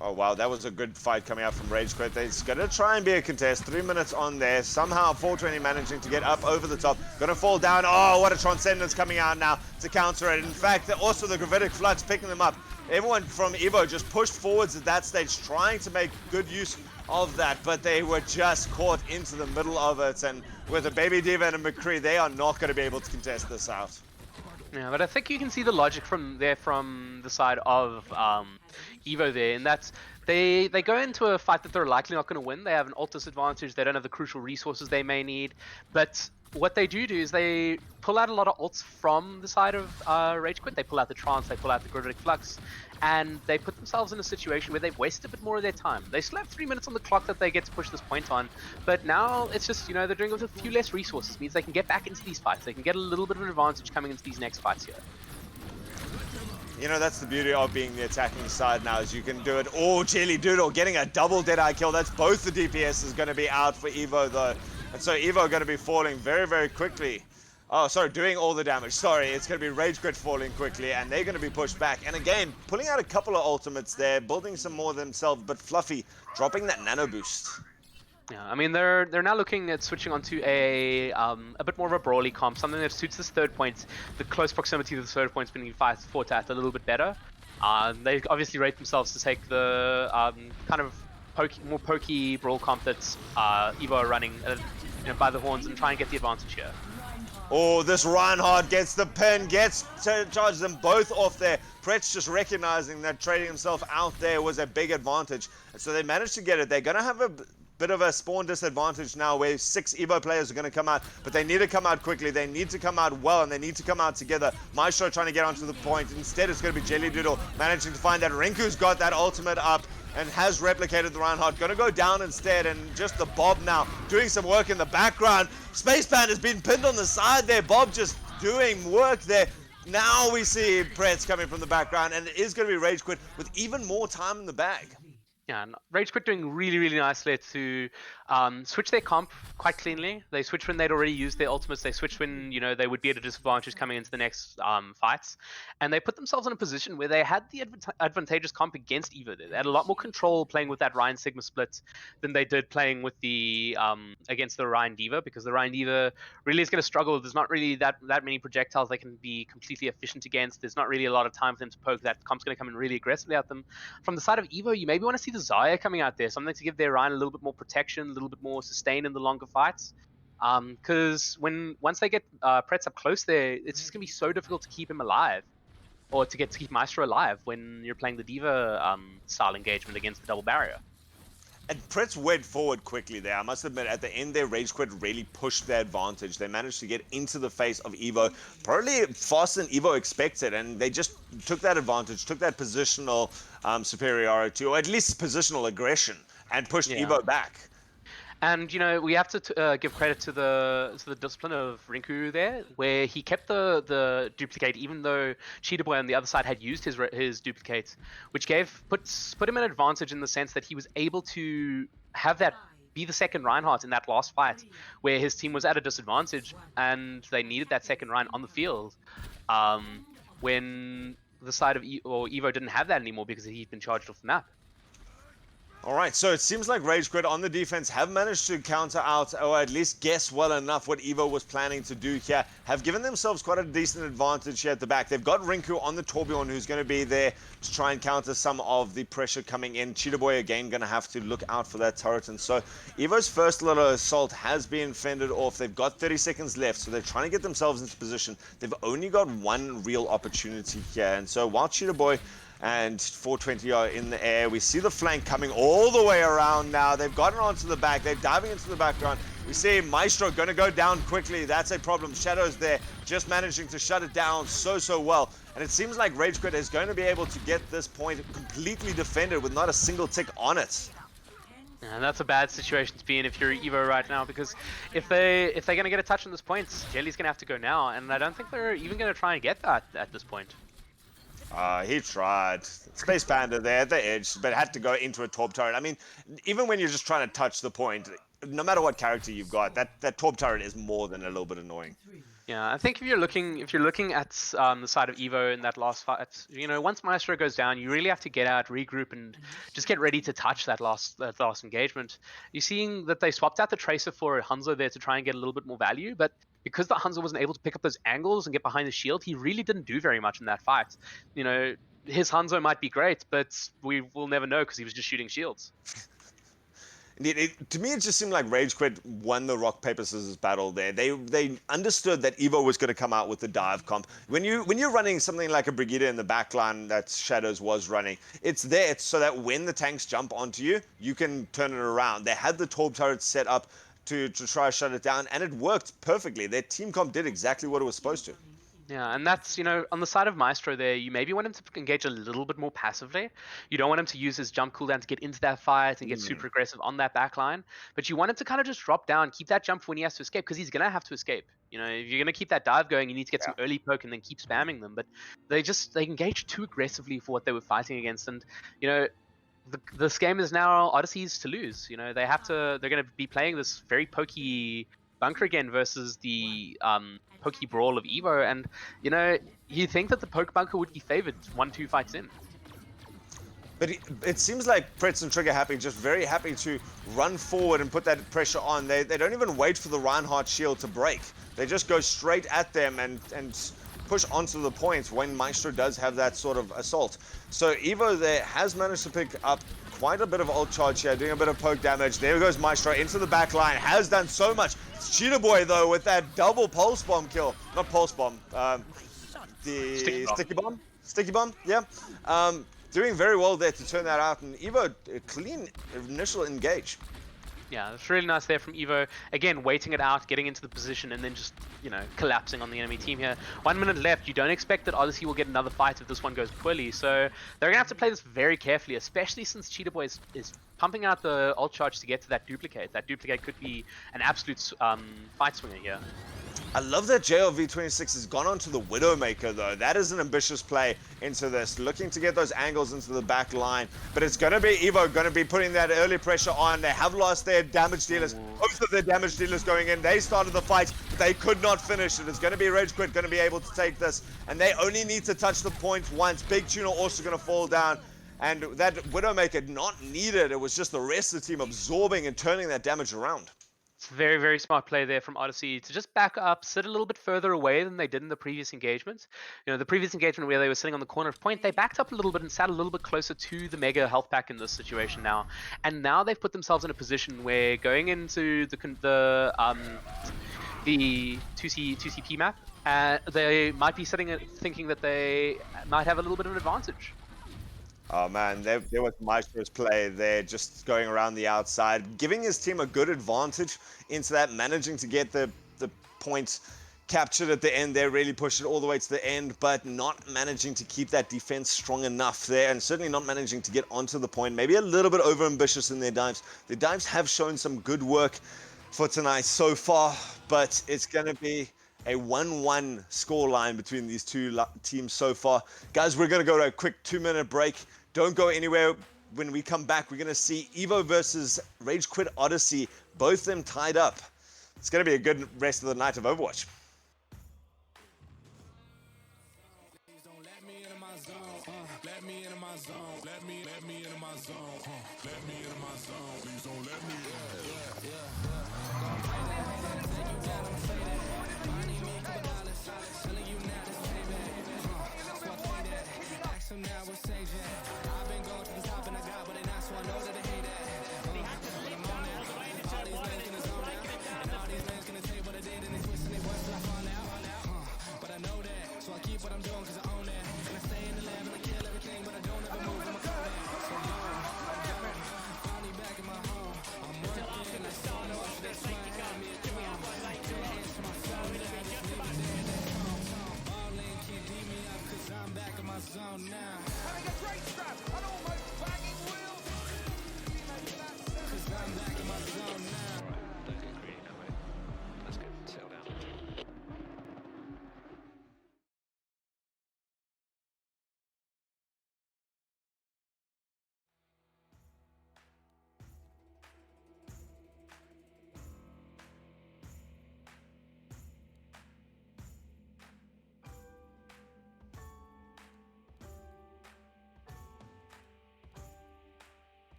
Oh wow, that was a good fight coming out from Rage Quit. They're going to try and be a contest. 3 minutes on there. Somehow 420 managing to get up over the top. Going to fall down. Oh, what a Transcendence coming out now to counter it. In fact, also the Gravitic Flux picking them up. Everyone from Evo just pushed forwards at that stage, trying to make good use of that, but they were just caught into the middle of it. And with a Baby Diva and a McCree, they are not going to be able to contest this out. Yeah, but I think you can see the logic from the side of Evo there, in that they go into a fight that they're likely not going to win. They have an ult disadvantage. They don't have the crucial resources they may need. But what they do is they pull out a lot of ults from the side of Rage Quit. They pull out the Trance, they pull out the Gravitic Flux, and they put themselves in a situation where they've wasted a bit more of their time. They still have 3 minutes on the clock that they get to push this point on, but now it's just, they're doing it with a few less resources. It means they can get back into these fights. They can get a little bit of an advantage coming into these next fights here. That's the beauty of being the attacking side now, is you can do it. Oh, Jelly Doodle getting a double Deadeye kill. That's both the DPS is going to be out for Evo though. And so Evo going to be falling very, very quickly. Oh, sorry, doing all the damage. Sorry, it's going to be Rage Quit falling quickly, and they're going to be pushed back. And again, pulling out a couple of ultimates there, building some more themselves, but Fluffy dropping that nano boost. Yeah, I mean they're now looking at switching onto a bit more of a brawly comp, something that suits this third point. The close proximity to the third point's been fought at a little bit better. They obviously rate themselves to take the kind of more pokey brawl comp that's Evo are running by the horns and try and get the advantage here. Oh, this Reinhardt gets the pin, charges them both off there. Pretz just recognizing that trading himself out there was a big advantage. And so they managed to get it. They're going to have a bit of a spawn disadvantage now, where 6 Evo players are going to come out, but they need to come out quickly. They need to come out well, and they need to come out together. Maestro trying to get onto the point. Instead, it's going to be Jelly Doodle managing to find that Rinku's got that ultimate up and has replicated the Reinhardt. Going to go down instead, and just the Bob now doing some work in the background. Spaceman has been pinned on the side there. Bob just doing work there. Now we see Pretz coming from the background, and it is going to be Rage Quit with even more time in the bag. Yeah, and Rage Quit doing really, really nicely to switch their comp quite cleanly. They switch when they'd already used their ultimates. They switch when, they would be at a disadvantage coming into the next fights. And they put themselves in a position where they had the advantageous comp against Evo there. They had a lot more control playing with that Ryan Sigma split than they did playing with the against the Ryan Diva, because the Ryan Diva really is going to struggle. There's not really that many projectiles they can be completely efficient against. There's not really a lot of time for them to poke. That comp's going to come in really aggressively at them. From the side of Evo, you maybe want to see the Zaya coming out there, something to give their Ryan a little bit more protection, a little bit more sustain in the longer fights. Because once they get Pretz up close there, it's just gonna be so difficult to keep him alive, or to keep Maestro alive when you're playing the Diva style engagement against the double barrier. And Pretz went forward quickly there. I must admit, at the end there, Rage Quit really pushed their advantage. They managed to get into the face of Evo, probably faster than Evo expected, and they just took that advantage, took that positional superiority, or at least positional aggression, and pushed Evo back. And we have to give credit to the discipline of Rinku there, where he kept the duplicate, even though Cheetah Boy on the other side had used his duplicate, which put him an advantage in the sense that he was able to have that be the second Reinhardt in that last fight, where his team was at a disadvantage and they needed that second Rein on the field, when the side of Evo didn't have that anymore because he'd been charged off the map. All right, so it seems like Rage Quit on the defense have managed to counter out, or at least guess well enough what Evo was planning to do here. Have given themselves quite a decent advantage here at the back. They've got Rinku on the Torbjorn, who's going to be there to try and counter some of the pressure coming in. Cheetah Boy again going to have to look out for that turret. And so Evo's first little assault has been fended off. They've got 30 seconds left, so they're trying to get themselves into position. They've only got one real opportunity here. And so while Cheetah Boy and 420 are in the air. We see the flank coming all the way around now. They've gotten onto the back. They're diving into the background. We see Maestro going to go down quickly. That's a problem. Shadow's there, just managing to shut it down so well. And it seems like Rage Quit is going to be able to get this point completely defended with not a single tick on it. And that's a bad situation to be in if you're Evo right now, because if they're going to get a touch on this point, Jelly's going to have to go now, and I don't think they're even going to try and get that at this point. He tried. Space Panda there at the edge, but had to go into a Torp turret. I mean, even when you're just trying to touch the point, no matter what character you've got, that Torp turret is more than a little bit annoying. Yeah, I think if you're looking at the side of Evo in that last fight, you know, once Maestro goes down, you really have to get out, regroup, and just get ready to touch that last engagement. You're seeing that they swapped out the Tracer for Hanzo there to try and get a little bit more value, but because the Hanzo wasn't able to pick up those angles and get behind the shield, he really didn't do very much in that fight. You know, his Hanzo might be great, but we will never know because he was just shooting shields. Indeed, to me, it just seemed like Rage Quit won the rock paper scissors battle there. They understood that Evo was going to come out with the dive comp. When you're running something like a Brigitte in the backline that Shadows was running, it's there so that when the tanks jump onto you, you can turn it around. They had the Torp turret set up to try to shut it down, and it worked perfectly. Their team comp did exactly what it was supposed to. Yeah, and that's, you know, on the side of Maestro there, you maybe want him to engage a little bit more passively. You don't want him to use his jump cooldown to get into that fight and get super aggressive on that backline, but you want him to kind of just drop down, keep that jump when he has to escape, because he's going to have to escape. You know, if you're going to keep that dive going, you need to get some early poke and then keep spamming them, but they engage too aggressively for what they were fighting against, and, you know, this game is now Odyssey's to lose. You know, they're going to be playing this very pokey bunker again versus the pokey brawl of Evo, and you know, you think that the poke bunker would be favored 1-2 fights in. But it seems like Pretz and Trigger Happy just very happy to run forward and put that pressure on. They don't even wait for the Reinhardt shield to break. They just go straight at them and push onto the points when Maestro does have that sort of assault. So Evo there has managed to pick up quite a bit of ult charge here, doing a bit of poke damage. There goes Maestro into the back line, has done so much. It's Cheetah Boy though with that double pulse bomb kill. Not pulse bomb, the sticky bomb, yeah. Doing very well there to turn that out, and Evo, a clean initial engage. Yeah, it's really nice there from Evo. Again, waiting it out, getting into the position, and then just, you know, collapsing on the enemy team here. 1 minute left. You don't expect that Odyssey will get another fight if this one goes poorly. So they're going to have to play this very carefully, especially since Cheetah Boy is pumping out the ult charge to get to that duplicate. That duplicate could be an absolute fight swinger here. I love that JLV26 has gone on to the Widowmaker though. That is an ambitious play into this, looking to get those angles into the back line. But it's going to be Evo going to be putting that early pressure on. They have lost their damage dealers. Both of their damage dealers going in. They started the fight, but they could not finish it. It's going to be Rage Quit going to be able to take this. And they only need to touch the point once. Big Tuna also going to fall down. And that Widowmaker not needed. It was just the rest of the team absorbing and turning that damage around. It's a very, very smart play there from Odyssey to just back up, sit a little bit further away than they did in the previous engagement. You know, the previous engagement where they were sitting on the corner of point, they backed up a little bit and sat a little bit closer to the mega health pack in this situation now. And now they've put themselves in a position where going into the 2CP map, they might be thinking that they might have a little bit of an advantage. Oh man, there was Maestro's play there, just going around the outside, giving his team a good advantage into that, managing to get the points captured at the end there, really pushed it all the way to the end, but not managing to keep that defense strong enough there, and certainly not managing to get onto the point. Maybe a little bit over-ambitious in their dives. The dives have shown some good work for tonight so far, but it's going to be a 1-1 scoreline between these two teams so far. Guys, we're going to go to a quick 2-minute break. Don't go anywhere. When we come back, we're going to see Evo versus Rage Quit Odyssey, both of them tied up. It's going to be a good rest of the night of Overwatch. But I know that, so I keep what I'm doing cause I own that. And I stay in the lab and I kill everything, but I don't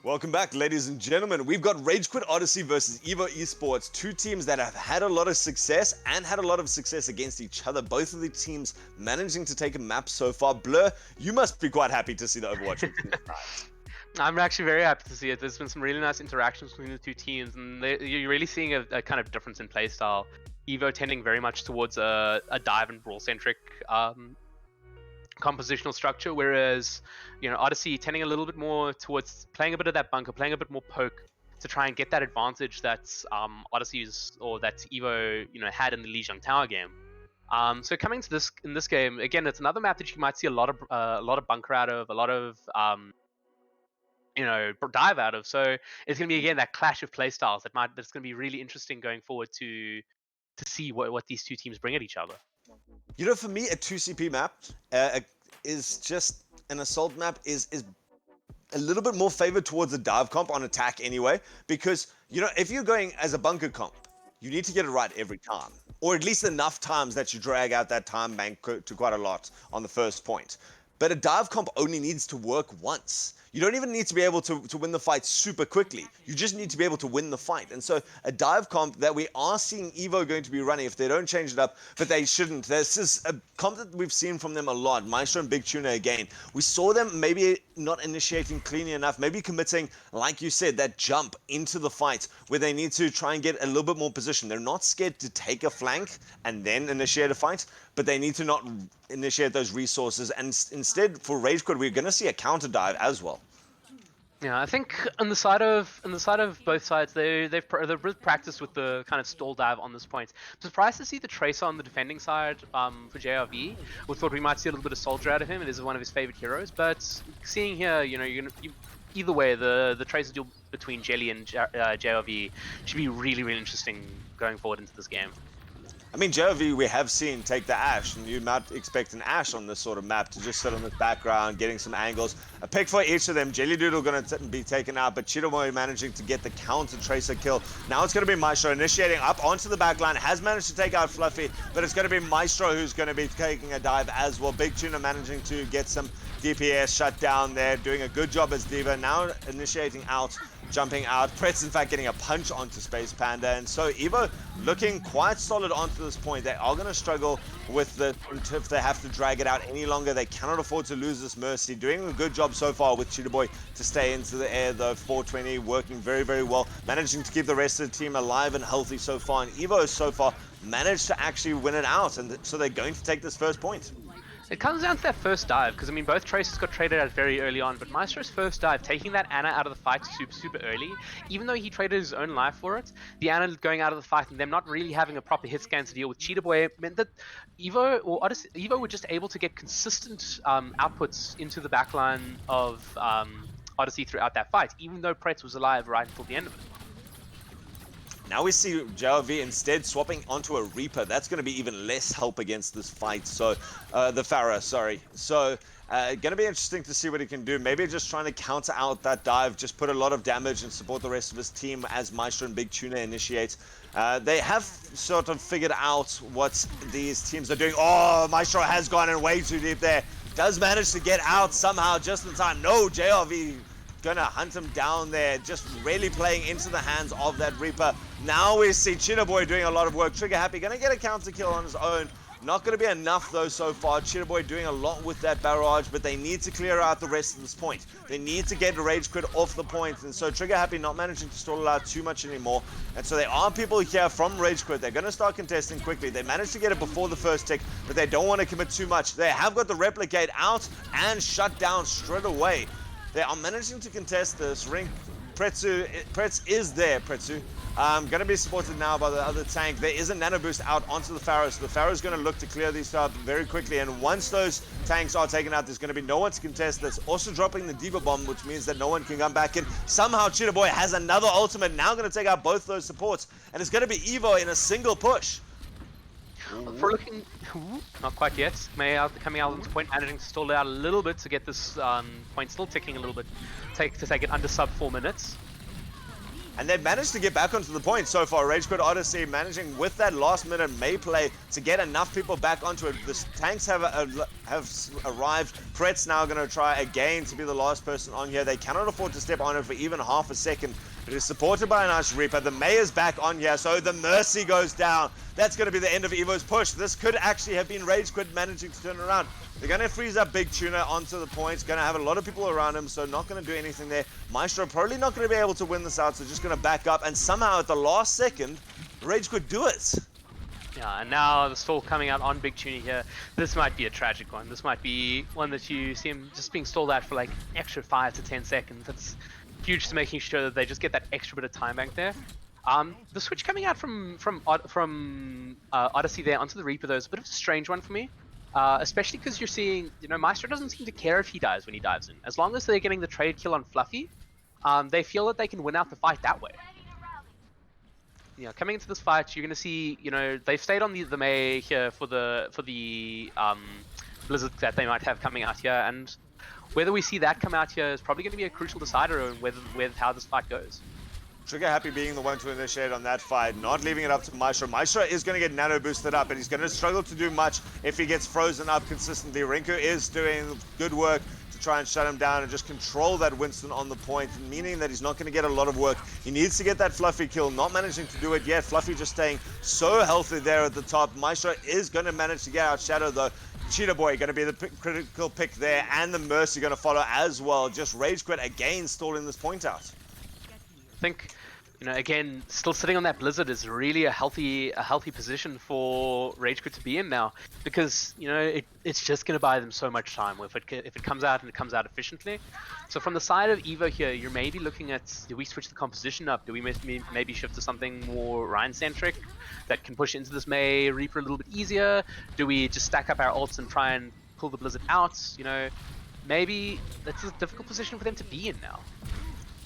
Welcome back, ladies and gentlemen. We've got Rage Quit Odyssey versus Evo Esports, two teams that have had a lot of success and had a lot of success against each other. Both of the teams managing to take a map so far. Blur, you must be quite happy to see the Overwatch. I'm actually very happy to see it. There's been some really nice interactions between the two teams, and you're really seeing a kind of difference in playstyle. Evo tending very much towards a dive and brawl centric compositional structure, whereas Odyssey tending a little bit more towards playing a bit of that bunker, playing a bit more poke to try and get that advantage that's Odyssey's or that Evo had in the Lijiang Tower game. So coming to this in this game again, it's another map that you might see a lot of bunker out of, a lot of dive out of. So it's going to be again that clash of playstyles that's going to be really interesting going forward to see what these two teams bring at each other. For me, a 2CP map is just an assault map is a little bit more favored towards a dive comp on attack anyway, because if you're going as a bunker comp, you need to get it right every time, or at least enough times that you drag out that time bank to quite a lot on the first point. But a dive comp only needs to work once. You don't even need to be able to win the fight super quickly. You just need to be able to win the fight. And so a dive comp that we are seeing Evo going to be running, if they don't change it up, but they shouldn't. This is a comp that we've seen from them a lot. Maestro and Big Tuna again. We saw them maybe not initiating cleanly enough, maybe committing, like you said, that jump into the fight where they need to try and get a little bit more position. They're not scared to take a flank and then initiate a fight, but they need to not initiate those resources. And instead, for Rage Quit, we're going to see a counter dive as well. Yeah, I think on the side of both sides, they've practiced with the kind of stall dive on this point. I'm surprised to see the Tracer on the defending side for JRV. We thought we might see a little bit of Soldier out of him. It is one of his favorite heroes, but seeing here, either way, the Tracer duel between Jelly and JRV should be really, really interesting going forward into this game. I mean, JRV we have seen take the Ashe, and you might expect an Ashe on this sort of map to just sit on the background, getting some angles. A pick for each of them. Jelly Doodle going to be taken out, but Chidomoy managing to get the counter Tracer kill. Now it's going to be Maestro initiating up onto the backline, has managed to take out Fluffy, but it's going to be Maestro who's going to be taking a dive as well. Big Tuna managing to get some DPS shut down there, doing a good job as D.Va. Now initiating out, jumping out. Pretz, in fact, getting a punch onto Space Panda. And so Evo looking quite solid onto this point. They are going to struggle with if they have to drag it out any longer. They cannot afford to lose this Mercy. Doing a good job so far with Cheetah Boy to stay into the air, though. 420 working very, very well. Managing to keep the rest of the team alive and healthy so far. And Evo so far managed to actually win it out. And so they're going to take this first point. It comes down to that first dive, because I mean both Tracers got traded out very early on, but Maestro's first dive, taking that Ana out of the fight super early, even though he traded his own life for it, the Ana going out of the fight and them not really having a proper hit scan to deal with Cheetah Boy meant that Evo were just able to get consistent outputs into the backline of Odyssey throughout that fight, even though Pretz was alive right until the end of it. Now we see JRV instead swapping onto a Reaper. That's going to be even less help against this fight. So, the Pharah, sorry. So, going to be interesting to see what he can do. Maybe just trying to counter out that dive, just put a lot of damage and support the rest of his team as Maestro and Big Tuna initiate. They have sort of figured out what these teams are doing. Oh, Maestro has gone in way too deep there. Does manage to get out somehow just in time. No, JRV gonna hunt him down there, just really playing into the hands of that Reaper. Now we see Cheetah Boy doing a lot of work. Trigger Happy gonna get a counter kill on his own. Not going to be enough though so far. Cheetah Boy doing a lot with that barrage, but they need to clear out the rest of this point. They need to get Rage Quit off the point, and so Trigger Happy not managing to stall it out too much anymore. And so there are people here from Rage Quit. They're going to start contesting quickly. They managed to get it before the first tick, but they don't want to commit too much. They have got the Replicate out and shut down straight away. They are managing to contest this. Pretz is there, Pretzu. Going to be supported now by the other tank. There is a nano boost out onto the Pharaoh, so the Pharaoh is going to look to clear these out very quickly, and once those tanks are taken out, there's going to be no one to contest this. Also dropping the Diva Bomb, which means that no one can come back in. Somehow Cheetah Boy has another ultimate, now going to take out both those supports, and it's going to be Evo in a single push. For looking, not quite yet. May coming out on this point, managing to stall it out a little bit to get this point still ticking a little bit, to take it under sub 4 minutes. And they've managed to get back onto the point so far. Rage Quit Odyssey managing with that last minute May play to get enough people back onto it. The tanks have arrived. Pret's now going to try again to be the last person on here. They cannot afford to step on it for even half a second. It is supported by a nice Reaper. The May is back on here, so the Mercy goes down. That's going to be the end of Evo's push. This could actually have been Rage Quit managing to turn around. They're going to freeze up Big Tuna onto the points. Going to have a lot of people around him, so not going to do anything there. Maestro probably not going to be able to win this out, so just going to back up. And somehow at the last second, Rage Quit do it. Yeah, and now the stall coming out on Big Tuna here. This might be a tragic one. This might be one that you see him just being stalled out for like extra 5 to 10 seconds. That's huge to making sure that they just get that extra bit of time back there. The switch coming out from Odyssey there onto the Reaper though is a bit of a strange one for me. Especially because you're seeing, Maestro doesn't seem to care if he dies when he dives in. As long as they're getting the trade kill on Fluffy, they feel that they can win out the fight that way. Coming into this fight, you're going to see, they've stayed on the May here for the Blizzard that they might have coming out here, and whether we see that come out here is probably going to be a crucial decider on with how this fight goes. Trigger Happy being the one to initiate on that fight, not leaving it up to Maestro. Maestro is going to get nano boosted up, and he's going to struggle to do much if he gets frozen up consistently. Rinku is doing good work to try and shut him down and just control that Winston on the point, meaning that he's not going to get a lot of work. He needs to get that Fluffy kill, not managing to do it yet. Fluffy just staying so healthy there at the top. Maestro is going to manage to get out Shadow though. Cheetah Boy going to be the critical pick there, and the Mercy going to follow as well. Just Rage Quit again stalling this point out. I think, again, still sitting on that Blizzard is really a healthy position for Rage Quit to be in now, because it's just going to buy them so much time if it comes out and it comes out efficiently. So from the side of Evo here, you're maybe looking at, do we switch the composition up? Do we maybe shift to something more Ryan centric that can push into this May Reaper a little bit easier? Do we just stack up our ults and try and pull the Blizzard out? Maybe that's a difficult position for them to be in now.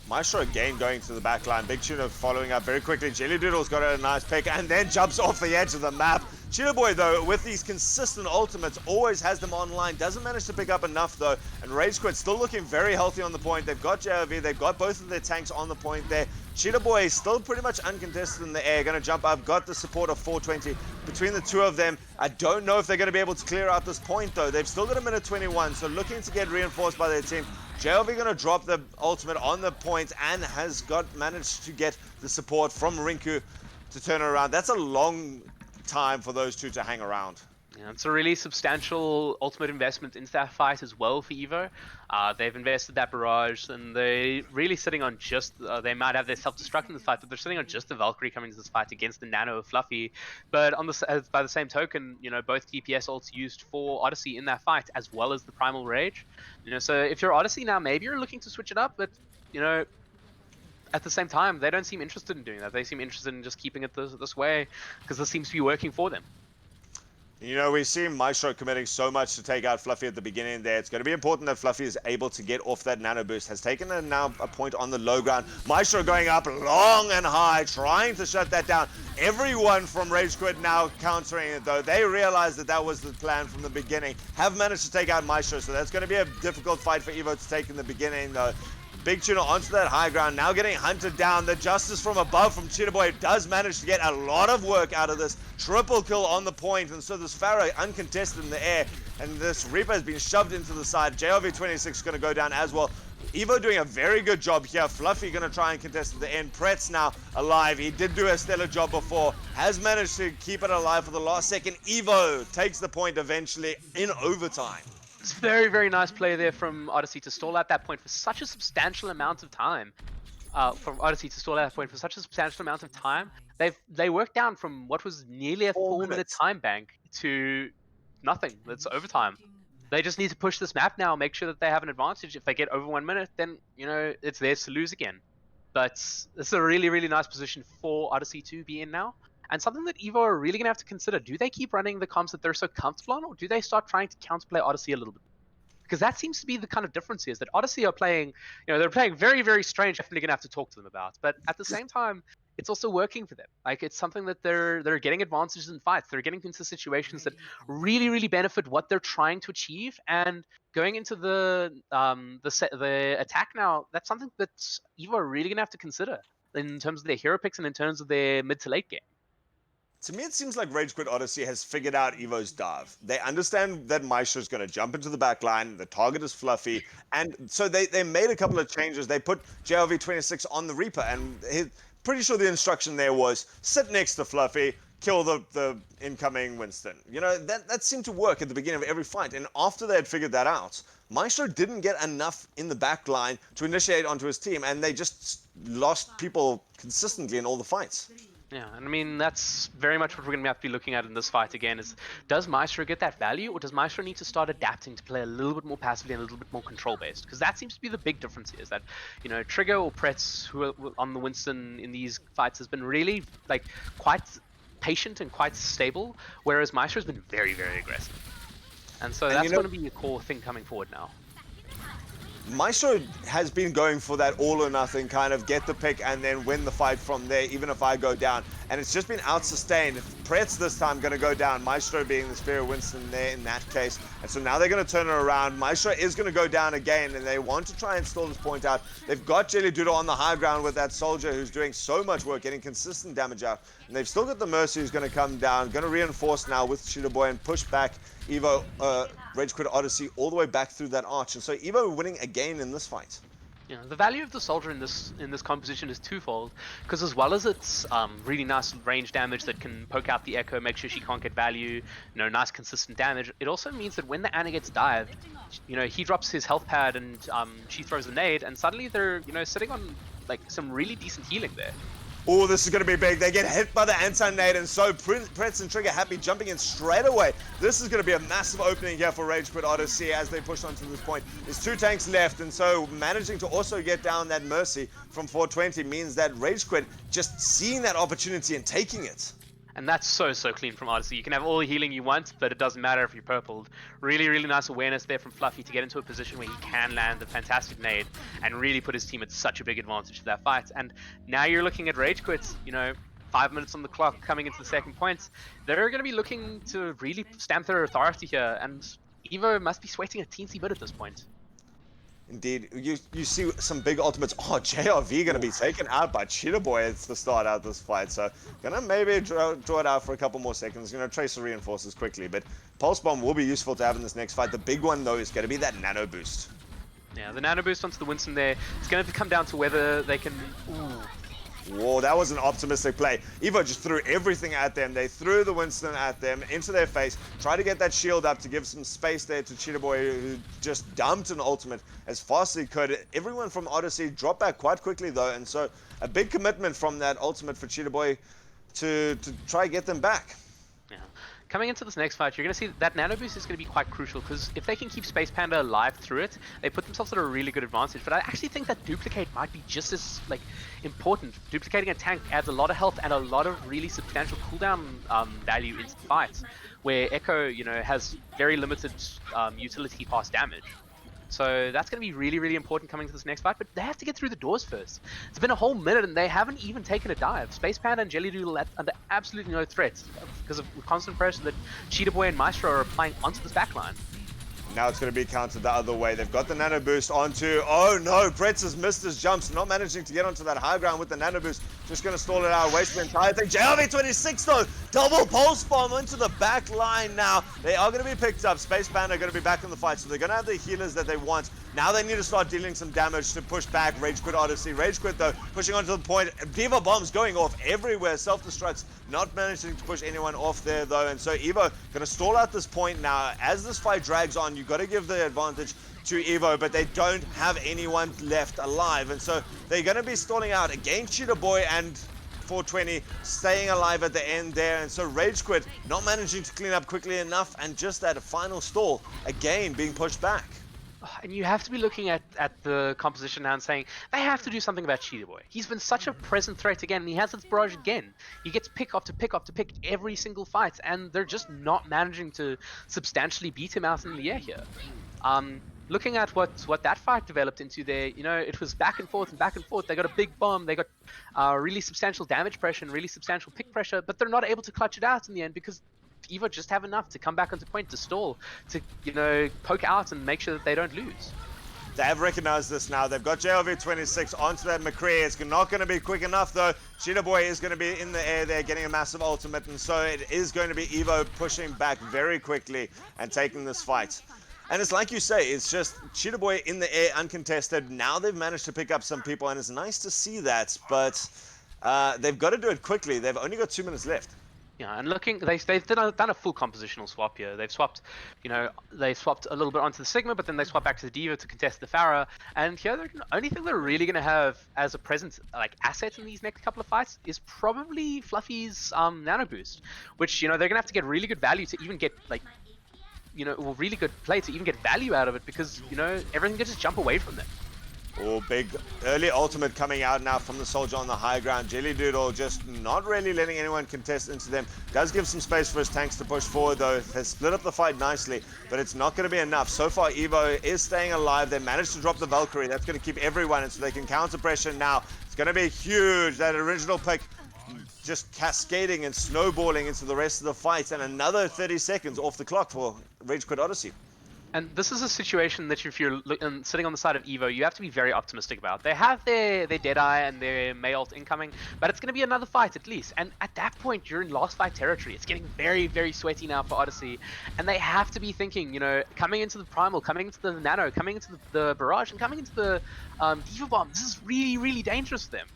Maestro again going to the back line. Big Tuna following up very quickly. Jelly Doodle's got a nice pick and then jumps off the edge of the map. Cheetah Boy, though, with these consistent ultimates, always has them online. Doesn't manage to pick up enough, though. And Rage Quit still looking very healthy on the point. They've got JRV. They've got both of their tanks on the point there. Cheetah Boy still pretty much uncontested in the air. Going to jump up. Got the support of 420 between the two of them. I don't know if they're going to be able to clear out this point, though. They've still got a minute 21, so looking to get reinforced by their team. JLV going to drop the ultimate on the point and has managed to get the support from Rinku to turn it around. That's a long time for those two to hang around. Yeah, it's a really substantial ultimate investment into that fight as well for Evo. They've invested that barrage, and they're really sitting on just, they might have their self-destruct in this fight, but they're sitting on just the Valkyrie coming to this fight against the Nano of Fluffy. But by the same token, both DPS ults used for Odyssey in that fight, as well as the Primal Rage. So if you're Odyssey now, maybe you're looking to switch it up, but, at the same time, they don't seem interested in doing that. They seem interested in just keeping it this way, because this seems to be working for them. We see Maestro committing so much to take out Fluffy at the beginning there. It's going to be important that Fluffy is able to get off that nano boost. Has taken now a point on the low ground. Maestro going up long and high, trying to shut that down. Everyone from Rage Quit now countering it, though. They realized that was the plan from the beginning. Have managed to take out Maestro, so that's going to be a difficult fight for Evo to take in the beginning, though. Big Tuna onto that high ground, now getting hunted down. The justice from above from Cheetah Boy does manage to get a lot of work out of this. Triple kill on the point, and so this Pharaoh uncontested in the air, and this Reaper has been shoved into the side. JRV26 is going to go down as well. Evo doing a very good job here. Fluffy going to try and contest at the end. Pretz now alive. He did do a stellar job before. Has managed to keep it alive for the last second. Evo takes the point eventually in overtime. It's very, very nice play there from Odyssey to stall at that point for such a substantial amount of time. They worked down from what was nearly a 4-minute time bank to nothing. That's overtime. They just need to push this map now, make sure that they have an advantage. If they get over 1 minute, then, you know, it's theirs to lose again. But it's a really, really nice position for Odyssey to be in now. And something that Evo are really going to have to consider. Do they keep running the comps that they're so comfortable on, or do they start trying to counterplay Odyssey a little bit? Because that seems to be the kind of difference here, is that Odyssey are playing, you know, they're playing very, very strange. Definitely going to have to talk to them about. But at the same time, it's also working for them. Like, it's something that they're getting advantages in fights. They're getting into situations that really, really benefit what they're trying to achieve. And going into the attack now, that's something that Evo are really going to have to consider in terms of their hero picks and in terms of their mid to late game. To me, it seems like Rage Quit Odyssey has figured out Evo's dive. They understand that Maestro's going to jump into the back line, the target is Fluffy, and so they made a couple of changes. They put JRV26 on the Reaper, and pretty sure the instruction there was sit next to Fluffy, kill the incoming Winston. You know, that seemed to work at the beginning of every fight, and after they had figured that out, Maestro didn't get enough in the back line to initiate onto his team, and they just lost people consistently in all the fights. Yeah, and I mean, that's very much what we're going to have to be looking at in this fight again, is does Maestro get that value, or does Maestro need to start adapting to play a little bit more passively and a little bit more control-based? Because that seems to be the big difference here, is that, you know, Trigger or Pretz, who are on the Winston in these fights, has been really, like, quite patient and quite stable, whereas Maestro's been very, very aggressive. And so that's going to be a core thing coming forward now. Maestro has been going for that all or nothing kind of get the pick and then win the fight from there, even if I go down. And it's just been out-sustained. Pretz this time going to go down, Maestro being the Spear of Winston there in that case. And so now they're going to turn it around. Maestro is going to go down again, and they want to try and stall this point out. They've got Jelly Doodle on the high ground with that soldier who's doing so much work, getting consistent damage out. And they've still got the Mercy who's going to come down, going to reinforce now with Cheetah Boy and push back Evo, Rage Quit Odyssey all the way back through that arch. And so Evo winning again in this fight. You know, the value of the soldier in this composition is twofold, because as well as its really nice range damage that can poke out the Echo, make sure she can't get value, you know, nice consistent damage, it also means that when the Ana gets dived, you know, he drops his health pad and she throws a nade, and suddenly they're, you know, sitting on like some really decent healing there. Oh, this is going to be big. They get hit by the anti-nade, and so Pretz and Trigger happy jumping in straight away. This is going to be a massive opening here for Rage Quit Odyssey as they push onto this point. There's 2 tanks left, and so managing to also get down that Mercy from 420 means that Rage Quit just seeing that opportunity and taking it. And that's so clean from Odyssey. You can have all the healing you want, but it doesn't matter if you're purpled. Really, really nice awareness there from Fluffy to get into a position where he can land a fantastic nade and really put his team at such a big advantage for that fight. And now you're looking at Rage Quit, you know, 5 minutes on the clock coming into the second point. They're going to be looking to really stamp their authority here, and Evo must be sweating a teensy bit at this point. Indeed, you see some big ultimates. Oh, JRV going to be taken out by Cheetah Boy at the start out this fight, so gonna maybe draw it out for a couple more seconds. Gonna trace the reinforcers quickly, but Pulse Bomb will be useful to have in this next fight. The big one though is going to be that Nano Boost. Yeah, the Nano Boost onto the Winston there. It's going to come down to whether they can... Whoa, that was an optimistic play. Evo just threw everything at them. They threw the Winston at them, into their face, tried to get that shield up to give some space there to Cheetah Boy, who just dumped an ultimate as fast as he could. Everyone from Odyssey dropped back quite quickly though, and so a big commitment from that ultimate for Cheetah Boy to try and get them back. Yeah. Coming into this next fight, you're going to see that Nano Boost is going to be quite crucial, because if they can keep Space Panda alive through it, they put themselves at a really good advantage. But I actually think that Duplicate might be just as important. Duplicating a tank adds a lot of health and a lot of really substantial cooldown value into the fights, where Echo, you know, has very limited utility past damage. So that's going to be really, really important coming to this next fight, but they have to get through the doors first. It's been a whole minute and they haven't even taken a dive. Space Panda and Jelly Doodle under absolutely no threat because of the constant pressure that Cheetah Boy and Maestro are applying onto this backline. Now it's going to be countered the other way. They've got the nano boost onto... Oh no, Pretz has missed his jumps, not managing to get onto that high ground with the nano boost. Just going to stall it out, waste the entire thing. JLV26 though, double pulse bomb into the back line now. They are going to be picked up. Space Band are going to be back in the fight, so they're going to have the healers that they want. Now they need to start dealing some damage to push back Rage Quit Odyssey. Rage Quit though, pushing onto the point. Diva bombs going off everywhere. Self-destructs, not managing to push anyone off there though. And so Evo going to stall out this point now. As this fight drags on, you've got to give the advantage to Evo, but they don't have anyone left alive. And so they're going to be stalling out again. Cheetah Boy and 420 staying alive at the end there. And so Rage Quit not managing to clean up quickly enough, and just that final stall again being pushed back. And you have to be looking at the composition now and saying, they have to do something about Cheetah Boy. He's been such a present threat again, and he has this barrage again. He gets pick after pick after pick every single fight, and they're just not managing to substantially beat him out in the air here. Looking at what that fight developed into there, you know, it was back and forth and back and forth. They got a big bomb, they got really substantial damage pressure and really substantial pick pressure, but they're not able to clutch it out in the end because Evo just have enough to come back onto point, to stall, to, you know, poke out and make sure that they don't lose. They have recognized this now. They've got JLV26 onto that McCree. It's not going to be quick enough though. Cheetah Boy is going to be in the air there, getting a massive ultimate, and so it is going to be Evo pushing back very quickly and taking this fight. And it's like you say, it's just Cheetah Boy in the air, uncontested. Now they've managed to pick up some people, and it's nice to see that, but they've got to do it quickly. They've only got 2 minutes left. Yeah, and looking, they've done a full compositional swap here. They've swapped, you know, they swapped a little bit onto the Sigma, but then they swapped back to the Diva to contest the Pharah. And here, the only thing they're really going to have as a present, like, asset in these next couple of fights is probably Fluffy's Nano Boost, which, you know, they're going to have to get really good value to even get, like, you know, or really good play to even get value out of it, because, you know, everything can just jump away from them. Oh, big early ultimate coming out now from the soldier on the high ground. Jelly Doodle just not really letting anyone contest into them. Does give some space for his tanks to push forward though. Has split up the fight nicely, but it's not going to be enough. So far, Evo is staying alive. They managed to drop the Valkyrie. That's going to keep everyone, and so they can counter pressure now. It's going to be huge. That original pick just cascading and snowballing into the rest of the fight, and another 30 seconds off the clock for Rage Quit Odyssey. And this is a situation that if you're sitting on the side of Evo, you have to be very optimistic about. They have their Deadeye and their May ult incoming, but it's going to be another fight at least. And at that point, you're in last fight territory. It's getting very, very sweaty now for Odyssey. And they have to be thinking, you know, coming into the Primal, coming into the Nano, coming into the Barrage, and coming into the Diva Bomb. This is really, really dangerous for them.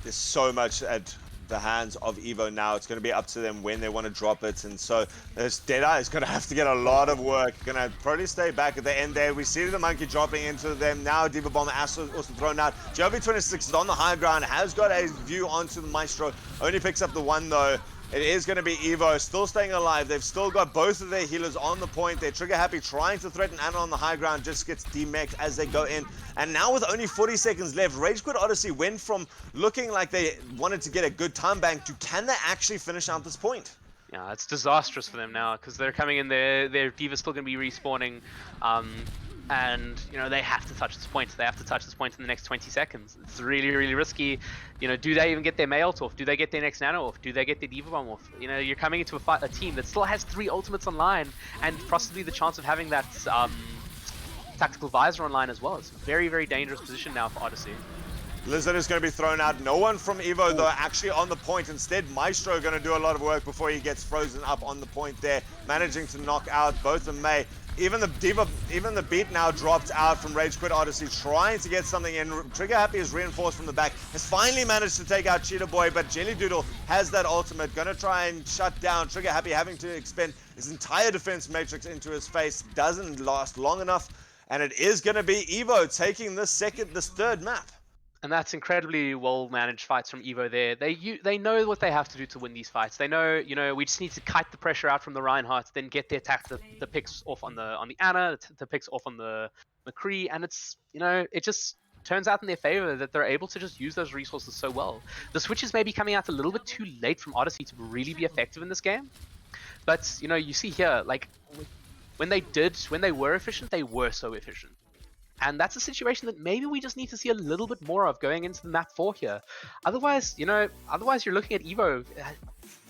There's so much at the hands of Evo now. It's going to be up to them when they want to drop it, and so this Deadeye is going to have to get a lot of work. Going to probably stay back at the end there. We see the monkey dropping into them now. Diva Bomb also thrown out. JLV26 is on the high ground, has got a view onto the Maestro, only picks up the one though. It is going to be Evo still staying alive. They've still got both of their healers on the point. They're trigger happy, trying to threaten Anna on the high ground, just gets demexed as they go in. And now with only 40 seconds left, Rage Quit Odyssey went from looking like they wanted to get a good time bank to can they actually finish out this point? Yeah, it's disastrous for them now because they're coming in there. Their Diva's still going to be respawning. And, you know, they have to touch this point. They have to touch this point in the next 20 seconds. It's really, really risky. You know, do they even get their May ult off? Do they get their next Nano off? Do they get their Diva Bomb off? You know, you're coming into a team that still has 3 ultimates online and possibly the chance of having that tactical visor online as well. It's a very, very dangerous position now for Odyssey. Lizard is going to be thrown out. No one from Evo though actually on the point. Instead, Maestro going to do a lot of work before he gets frozen up on the point there, managing to knock out both of May. Even the beat now dropped out from Rage Quit Odyssey, trying to get something in. Trigger Happy is reinforced from the back, has finally managed to take out Cheetah Boy, but Jelly Doodle has that ultimate, gonna try and shut down Trigger Happy, having to expend his entire defense matrix into his face. Doesn't last long enough, and it is gonna be Evo taking this third map. And that's incredibly well-managed fights from Evo there. They know what they have to do to win these fights. They know, you know, we just need to kite the pressure out from the Reinhardt, then get the picks off on the Anna, the picks off on the McCree, and it's, you know, it just turns out in their favor that they're able to just use those resources so well. The switches may be coming out a little bit too late from Odyssey to really be effective in this game, but, you know, you see here, like, when they were efficient, they were so efficient. And that's a situation that maybe we just need to see a little bit more of going into the map 4 here. Otherwise, you know, you're looking at Evo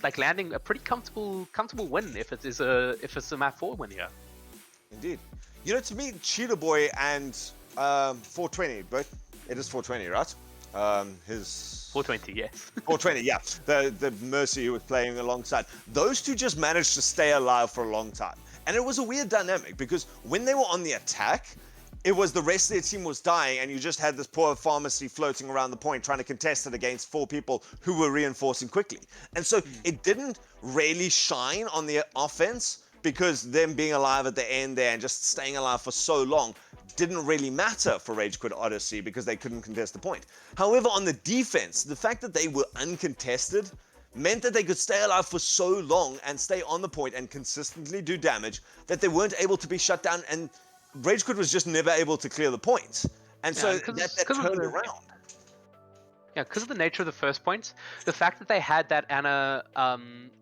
like landing a pretty comfortable win if it's a map 4 win here. Indeed. You know, to me, Cheetah Boy and 420, but it is 420, right? His 420, yes. 420, yeah. The Mercy who was playing alongside. Those two just managed to stay alive for a long time. And it was a weird dynamic because when they were on the attack, it was the rest of their team was dying, and you just had this poor pharmacy floating around the point trying to contest it against 4 people who were reinforcing quickly. And so it didn't really shine on the offense because them being alive at the end there and just staying alive for so long didn't really matter for Rage Quit Odyssey because they couldn't contest the point. However, on the defense, the fact that they were uncontested meant that they could stay alive for so long and stay on the point and consistently do damage that they weren't able to be shut down, and Rage Quit was just never able to clear the points. And Yeah, so 'cause- that 'cause of turned the- around. Yeah, because of the nature of the first point, the fact that they had that Anna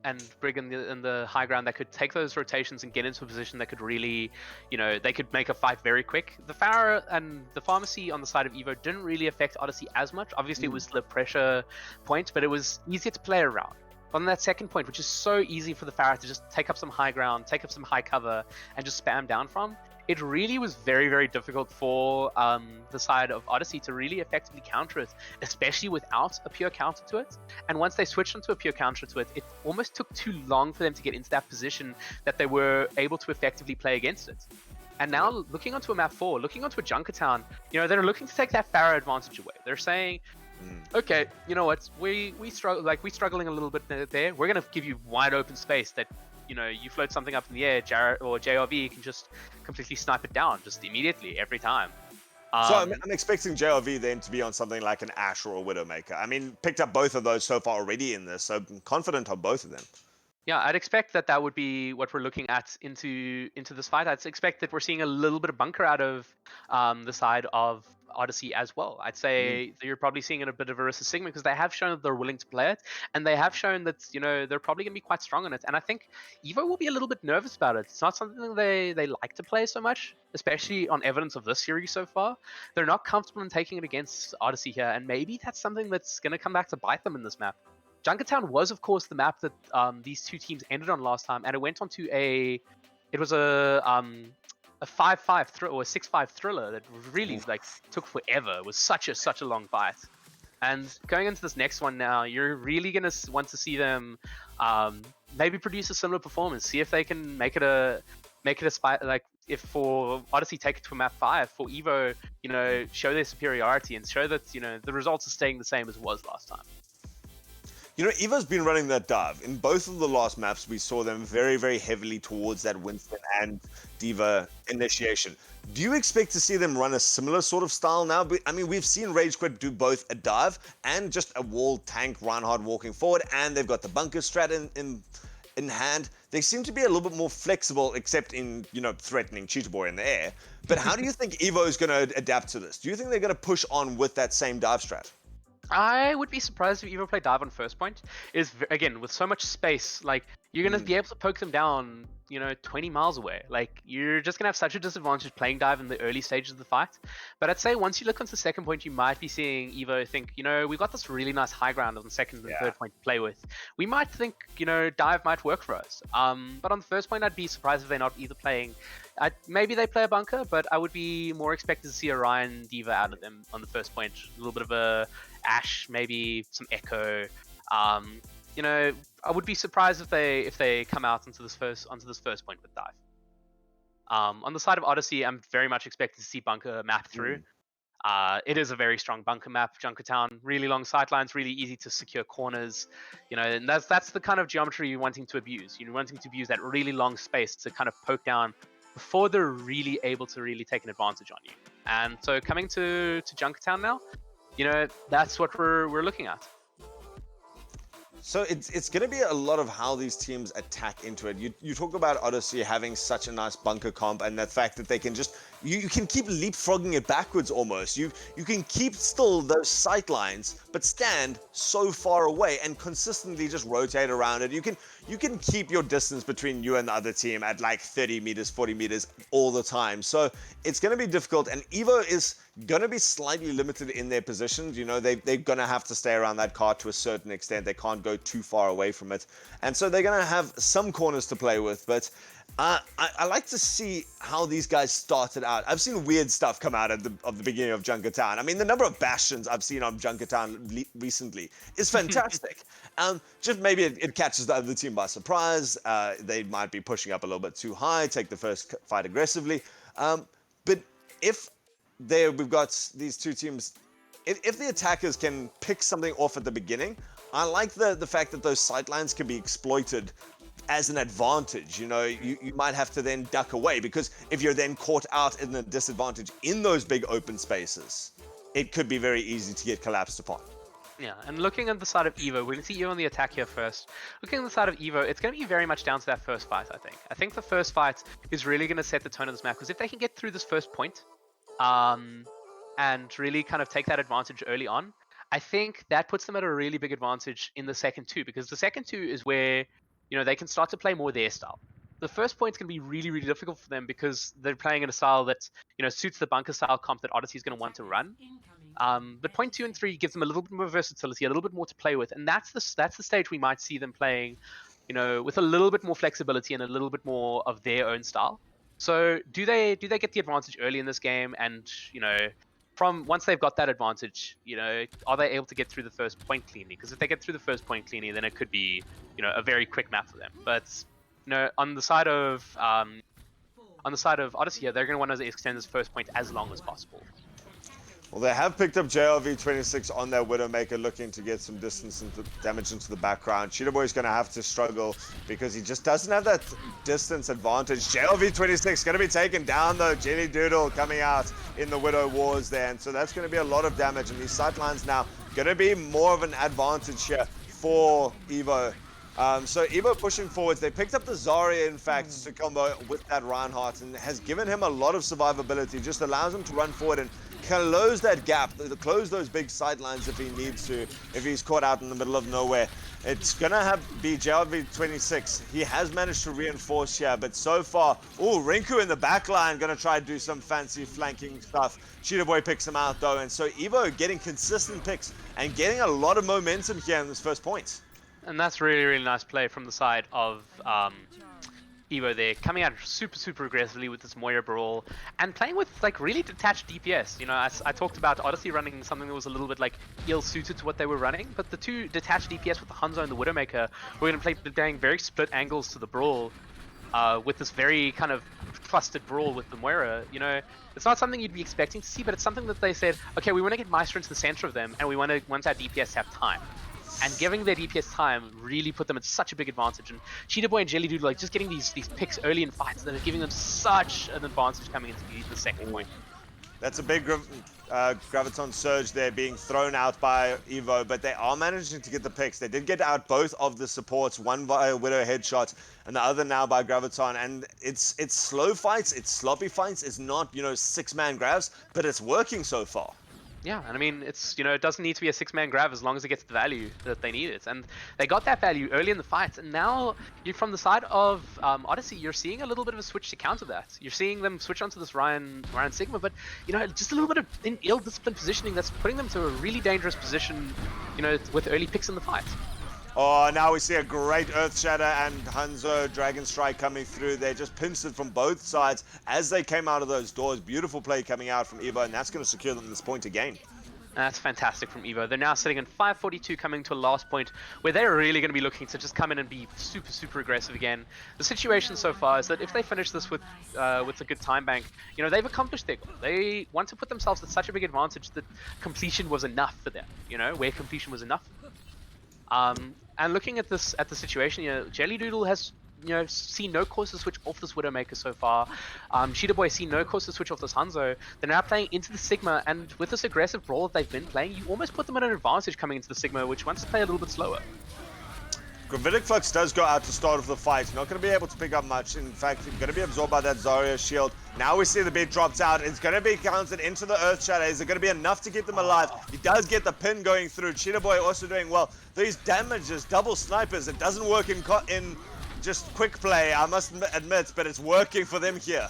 and Brig in the high ground that could take those rotations and get into a position that could really, they could make a fight very quick. The Pharah and the Pharmacy on the side of Evo didn't really affect Odyssey as much. Obviously, it was the pressure point, but it was easier to play around. On that second point, which is so easy for the Pharah to just take up some high ground, take up some high cover, and just spam down from, it really was very, very difficult for the side of Odyssey to really effectively counter it, especially without a pure counter to it. And once they switched onto a pure counter to it, it almost took too long for them to get into that position that they were able to effectively play against it. And now, looking onto a map 4, looking onto a Junkertown, they're looking to take that Pharah advantage away. They're saying, okay, you know what, we struggle, we're struggling a little bit there. We're going to give you wide open space that you float something up in the air, Jarrett or JRV can just completely snipe it down just immediately every time. So I'm expecting JRV then to be on something like an Ashe or a Widowmaker. I mean, picked up both of those so far already in this, so I'm confident on both of them. Yeah, I'd expect that would be what we're looking at into this fight. I'd expect that we're seeing a little bit of bunker out of the side of Odyssey as well. I'd say that you're probably seeing a bit of Orisa Sigma because they have shown that they're willing to play it, and they have shown that they're probably going to be quite strong in it. And I think Evo will be a little bit nervous about it. It's not something they like to play so much, especially on evidence of this series so far. They're not comfortable in taking it against Odyssey here, and maybe that's something that's going to come back to bite them in this map. Junkertown was, of course, the map that these two teams ended on last time, and it went on to a 5-5 or a 6-5 thriller that really took forever. It was such a long fight. And going into this next one now, you're really gonna want to see them maybe produce a similar performance. See if they can make it a spy, if for Odyssey take it to a map 5, for Evo, show their superiority and show that the results are staying the same as it was last time. Evo's been running that dive. In both of the last maps, we saw them very, very heavily towards that Winston and Diva initiation. Do you expect to see them run a similar sort of style now? I mean, we've seen Rage Quit do both a dive and just a wall tank Reinhardt walking forward, and they've got the bunker strat in hand. They seem to be a little bit more flexible, except in, threatening Cheetah Boy in the air. But how do you think Evo is going to adapt to this? Do you think they're going to push on with that same dive strat? I would be surprised if you ever play dive on first point. Again, with so much space, you're gonna be able to poke them down, 20 miles away. You're just gonna have such a disadvantage playing dive in the early stages of the fight. But I'd say once you look onto the second point, you might be seeing Evo think, we've got this really nice high ground on the second and third point to play with. We might think, dive might work for us. But on the first point, I'd be surprised if they're not either playing. Maybe they play a bunker, but I would be more expected to see a Ryan Diva out of them on the first point. A little bit of a Ashe, maybe some Echo. I would be surprised if they come out onto this first point with dive. On the side of Odyssey, I'm very much expecting to see bunker map through. It is a very strong bunker map, Junkertown. Really long sightlines, really easy to secure corners. And that's the kind of geometry you're wanting to abuse. You're wanting to abuse that really long space to kind of poke down before they're really able to really take an advantage on you. And so coming to Junkertown now, that's what we're looking at. So it's going to be a lot of how these teams attack into it. You talk about Odyssey having such a nice bunker comp, and the fact that they can just you can keep leapfrogging it backwards almost. You can keep still those sight lines, but stand so far away and consistently just rotate around it. You can keep your distance between you and the other team at 30 meters, 40 meters all the time. So it's going to be difficult, and Evo is going to be slightly limited in their positions. They're going to have to stay around that card to a certain extent. They can't go too far away from it. And so they're going to have some corners to play with. But I like to see how these guys started out. I've seen weird stuff come out of the beginning of Junkertown. I mean, the number of bastions I've seen on Junkertown recently is fantastic. Just maybe it catches the other team by surprise. They might be pushing up a little bit too high, take the first fight aggressively. But if we've got these two teams, if the attackers can pick something off at the beginning, I like the fact that those sightlines can be exploited as an advantage. You know, you might have to then duck away, because if you're then caught out in a disadvantage in those big open spaces, it could be very easy to get collapsed upon. Yeah, and looking at the side of Evo, we're going to see Evo on the attack here first. Looking at the side of Evo, it's going to be very much down to that first fight, I think. I think the first fight is really going to set the tone of this map, because if they can get through this first point, and really kind of take that advantage early on, I think that puts them at a really big advantage in the second two, because the second two is where, you know, they can start to play more their style. The first point's going to be really, really difficult for them, because they're playing in a style that, you know, suits the bunker style comp that Odyssey is going to want to run. But point 2 and 3 gives them a little bit more versatility, a little bit more to play with, and that's the stage we might see them playing, you know, with a little bit more flexibility and a little bit more of their own style. So do they get the advantage early in this game, and, you know, from once they've got that advantage, you know, are they able to get through the first point cleanly? Because if they get through the first point cleanly, then it could be, you know, a very quick map for them. But, you know, on the side of Odyssey here, they're going to want to extend this first point as long as possible. Well, they have picked up JLV26 on their Widowmaker, looking to get some distance and damage into the background. Cheetah Boy's going to have to struggle, because he just doesn't have that distance advantage. JLV26 going to be taken down, though. Jelly Doodle coming out in the Widow Wars there, and so that's going to be a lot of damage. And these sightlines now going to be more of an advantage here for Evo. So Evo pushing forwards. They picked up the Zarya, in fact, to combo with that Reinhardt, and has given him a lot of survivability. Just allows him to run forward and close that gap, close those big sidelines if he needs to, if he's caught out in the middle of nowhere. It's gonna be JLV26. He has managed to reinforce here, but so far, Rinku in the back line gonna try to do some fancy flanking stuff. Cheetah Boy picks him out though, and so Evo getting consistent picks and getting a lot of momentum here in this first point. And that's really, really nice play from the side of Evo there, coming out super, super aggressively with this Moira Brawl, and playing with, like, really detached DPS. You know, I talked about Odyssey running something that was a little bit, like, ill-suited to what they were running, but the two detached DPS with the Hanzo and the Widowmaker were going to play playing very split angles to the Brawl, with this very kind of clustered Brawl with the Moira. You know, it's not something you'd be expecting to see, but it's something that they said, okay, we want to get Maestro into the center of them, and we want our DPS to have time. And giving their DPS time really put them at such a big advantage. And Cheetah Boy and Jelly Doodle, like, just getting these picks early in fights that are giving them such an advantage coming into the second point. That's a big Graviton Surge there being thrown out by Evo, but they are managing to get the picks. They did get out both of the supports, one by a Widow headshot and the other now by Graviton. And it's slow fights, it's sloppy fights, it's not, you know, 6-man grabs, but it's working so far. Yeah, and I mean, it's, you know, it doesn't need to be a 6-man grab as long as it gets the value that they need it. And they got that value early in the fight, and now from the side of Odyssey, you're seeing a little bit of a switch to counter that. You're seeing them switch onto this Ryan Sigma, but, you know, just a little bit of ill-disciplined positioning that's putting them to a really dangerous position, you know, with early picks in the fight. Oh, now we see a great Earth Shatter and Hanzo Dragon Strike coming through. They just pinched it from both sides as they came out of those doors. Beautiful play coming out from Evo, and that's going to secure them this point again. That's fantastic from Evo. They're now sitting in 542, coming to a last point where they're really going to be looking to just come in and be super, super aggressive again. The situation so far is that if they finish this with a good time bank, you know, they've accomplished their goal. They want to put themselves at such a big advantage that completion was enough for them, you know, where completion was enough for them. And looking at the situation, you know, Jelly Doodle has, you know, seen no cause to switch off this Widowmaker so far. Cheetah Boy seen no cause to switch off this Hanzo. They're now playing into the Sigma, and with this aggressive brawl that they've been playing, you almost put them at an advantage coming into the Sigma, which wants to play a little bit slower. Gravitic Flux does go out to start off the fight. Not going to be able to pick up much. In fact, he's going to be absorbed by that Zarya shield. Now we see the beat dropped out. It's going to be counted into the Earth Shatter. Is it going to be enough to keep them alive? He does get the pin going through. Cheetah Boy also doing well. These damages, double snipers, it doesn't work in just quick play, I must admit, but it's working for them here.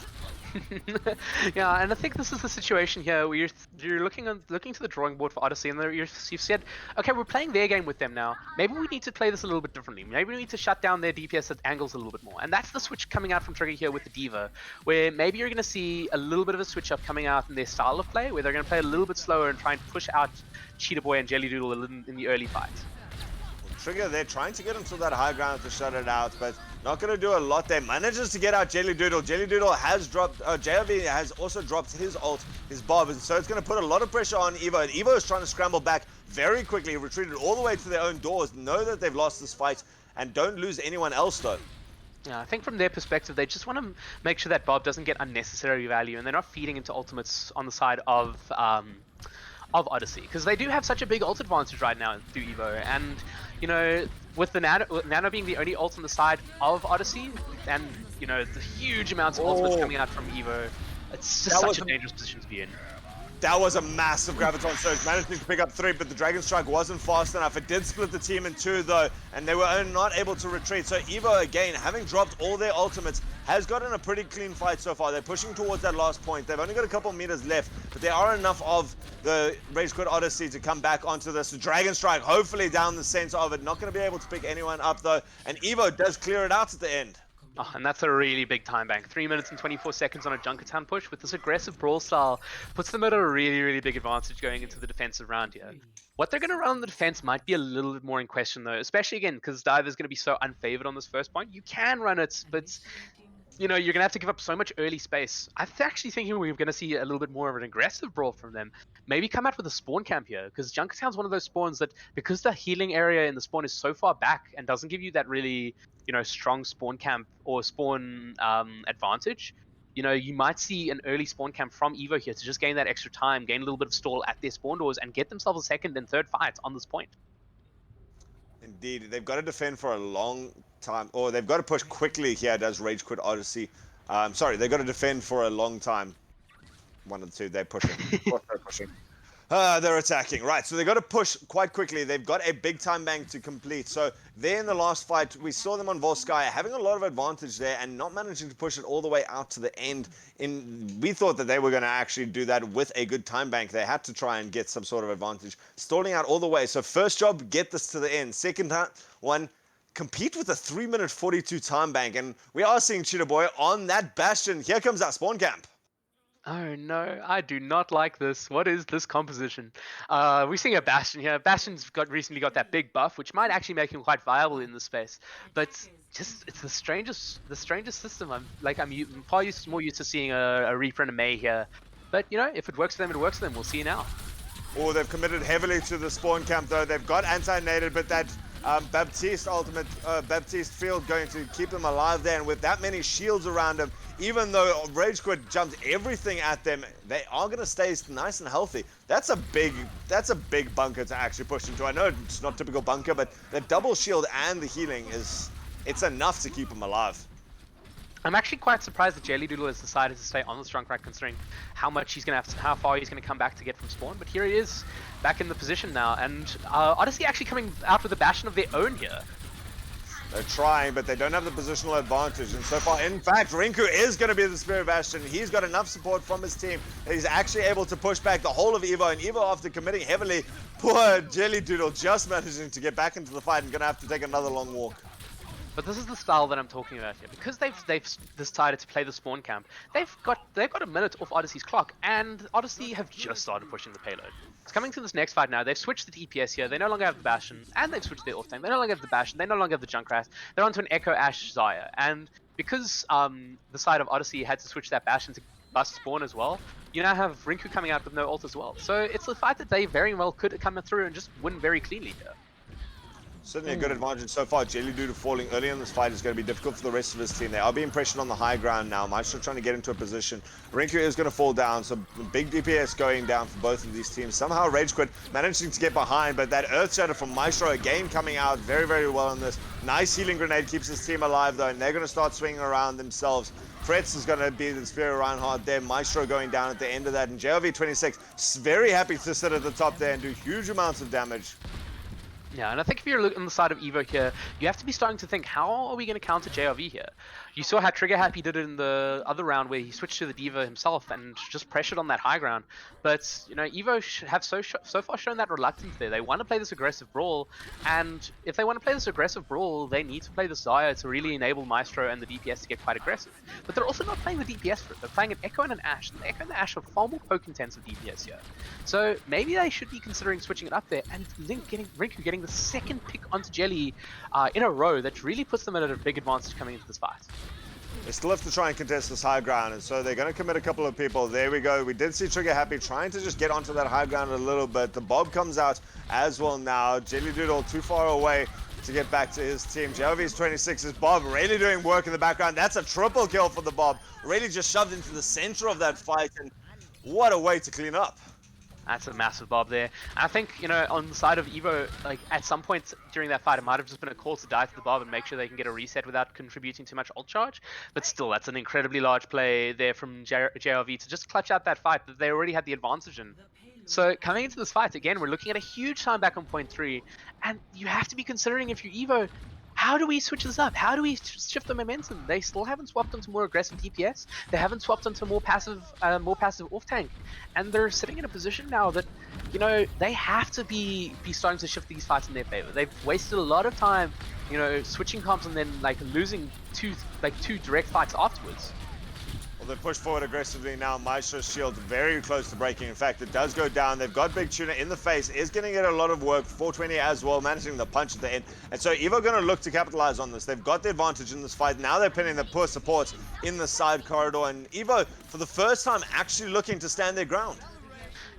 Yeah, and I think this is the situation here where you're looking to the drawing board for Odyssey, and you've said, okay, we're playing their game with them now. Maybe we need to play this a little bit differently. Maybe we need to shut down their DPS at angles a little bit more. And that's the switch coming out from Trigger here with the Diva, where maybe you're going to see a little bit of a switch up coming out in their style of play, where they're going to play a little bit slower and try and push out Cheetah Boy and Jelly Doodle in the early fights. Trigger, they're trying to get him to that high ground to shut it out, but not going to do a lot there. Manages to get out Jelly Doodle. Jelly Doodle has dropped, JLV has also dropped his ult, his bob, and so it's going to put a lot of pressure on Evo, and Evo is trying to scramble back very quickly, retreated all the way to their own doors, know that they've lost this fight, and don't lose anyone else though. Yeah, I think from their perspective, they just want to make sure that Bob doesn't get unnecessary value, and they're not feeding into ultimates on the side of Odyssey, because they do have such a big ult advantage right now through Evo, and you know, with the Nano being the only ult on the side of Odyssey, and you know, the huge amounts of ultimates coming out from Evo, it's just such a dangerous position to be in. That was a massive Graviton Surge, managing to pick up 3, but the Dragon Strike wasn't fast enough. It did split the team in 2 though, and they were not able to retreat. So Evo, again, having dropped all their ultimates, has gotten a pretty clean fight so far. They're pushing towards that last point. They've only got a couple meters left, but there are enough of the Rage Quit Odyssey to come back onto this. The Dragon Strike, hopefully down the center of it. Not going to be able to pick anyone up though, and Evo does clear it out at the end. Oh, and that's a really big time bank. 3 minutes and 24 seconds on a Junkertown push with this aggressive brawl style puts them at a really, really big advantage going into the defensive round here. What they're going to run on the defense might be a little bit more in question though, especially again because Dive is going to be so unfavored on this first point. You can run it, but you know, you're going to have to give up so much early space. I'm actually thinking we're going to see a little bit more of an aggressive brawl from them. Maybe come out with a spawn camp here, because Junkertown's one of those spawns that, because the healing area in the spawn is so far back and doesn't give you that really, you know, strong spawn camp or spawn advantage, you know, you might see an early spawn camp from Evo here to just gain that extra time, gain a little bit of stall at their spawn doors, and get themselves a second and third fight on this point. Indeed, they've got to defend for a long time, or they've got to push quickly here, does Rage Quit Odyssey. Sorry, they've got to defend for a long time. One of the two, they're pushing. Of course they're pushing. They're attacking. Right, so they've got to push quite quickly. They've got a big time bank to complete. So there in the last fight, we saw them on Volskaya having a lot of advantage there and not managing to push it all the way out to the end. We thought that they were going to actually do that with a good time bank. They had to try and get some sort of advantage. Stalling out all the way. So first job, get this to the end. Second one, compete with a 3-minute 42 time bank. And we are seeing Cheetah Boy on that Bastion. Here comes our spawn camp. Oh no, I do not like this. What is this composition? We're seeing a Bastion here. Bastion's recently got that big buff, which might actually make him quite viable in this space. But just, it's the strangest system. I'm more used to seeing a Reaper and a Mei here. But you know, if it works for them, it works for them. We'll see now. Oh, they've committed heavily to the spawn camp though. They've got anti-nated, but that Baptiste ultimate, Baptiste field going to keep them alive there. And with that many shields around them, even though Rage Quit jumped everything at them, they are going to stay nice and healthy. That's a big bunker to actually push into. I know it's not typical bunker, but the double shield and the healing it's enough to keep them alive. I'm actually quite surprised that Jelly Doodle has decided to stay on the strong rack, considering how far he's going to come back to get from spawn. But here he is, back in the position now, and Odyssey actually coming out with a Bastion of their own here. They're trying, but they don't have the positional advantage. And so far, in fact, Rinku is going to be the Spirit Bastion. He's got enough support from his team that he's actually able to push back the whole of Evo. And Evo, after committing heavily, poor Jelly Doodle just managing to get back into the fight and going to have to take another long walk. But this is the style that I'm talking about here. Because they've decided to play the spawn camp, they've got a minute off Odyssey's clock, and Odyssey have just started pushing the payload. It's coming to this next fight now. They've switched the DPS here. They no longer have the Bastion, and they've switched their off-tank. They no longer have the Bastion. They no longer have the Junkrat. They're onto an Echo Ash Xayah. And because the side of Odyssey had to switch that Bastion to bust spawn as well, you now have Rinku coming out with no ult as well. So it's a fight that they very well could come through and just win very cleanly here. Certainly a good advantage so far. Jelly Doodle falling early in this fight is going to be difficult for the rest of his team. They are being pressured on the high ground now. Maestro trying to get into a position. Rinku is going to fall down, so big DPS going down for both of these teams. Somehow Rage Quit managing to get behind, but that Earth Shatter from Maestro again coming out very, very well in this. Nice healing grenade keeps his team alive though, and they're going to start swinging around themselves. Fretz is going to be the Spear Reinhardt there. Maestro going down at the end of that, and JLV26 very happy to sit at the top there and do huge amounts of damage. Yeah, and I think if you're looking on the side of Evo here, you have to be starting to think, how are we going to counter JRV here? You saw how Trigger Happy did it in the other round where he switched to the Diva himself and just pressured on that high ground. But, you know, Evo have so far shown that reluctance there. They want to play this aggressive brawl, and if they want to play this aggressive brawl, they need to play the Xayah to really enable Maestro and the DPS to get quite aggressive. But they're also not playing the DPS for it. They're playing an Echo and an Ashe. And the Echo and the Ashe are far more poke-intensive DPS here. So maybe they should be considering switching it up there, and Rinku getting the second pick onto Jelly in a row that really puts them at a big advantage coming into this fight. They still have to try and contest this high ground, and so they're going to commit a couple of people. There we go. We did see Trigger Happy trying to just get onto that high ground a little bit. The Bob comes out as well now. Jelly Doodle too far away to get back to his team. JLV's 26 is Bob really doing work in the background. That's a triple kill for the Bob. Really just shoved into the center of that fight, and what a way to clean up. That's a massive Bob there. And I think, you know, on the side of Evo, like at some point during that fight, it might have just been a call to die to the Bob and make sure they can get a reset without contributing too much ult charge. But still, that's an incredibly large play there from JRV to just clutch out that fight that they already had the advantage in. So coming into this fight, again, we're looking at a huge time back on point 3. And you have to be considering, if you're Evo, how do we switch this up? How do we shift the momentum? They still haven't swapped onto more aggressive DPS. They haven't swapped onto more passive off tank, and they're sitting in a position now that, you know, they have to be starting to shift these fights in their favor. They've wasted a lot of time, you know, switching comps and then like losing two direct fights afterwards. Well, they push forward aggressively now. Maestro's shield very close to breaking. In fact, it does go down. They've got Big Tuna in the face. Is going to get a lot of work. 420 as well, managing the punch at the end. And so Evo going to look to capitalize on this. They've got the advantage in this fight. Now they're pinning the poor support in the side corridor. And Evo, for the first time, actually looking to stand their ground.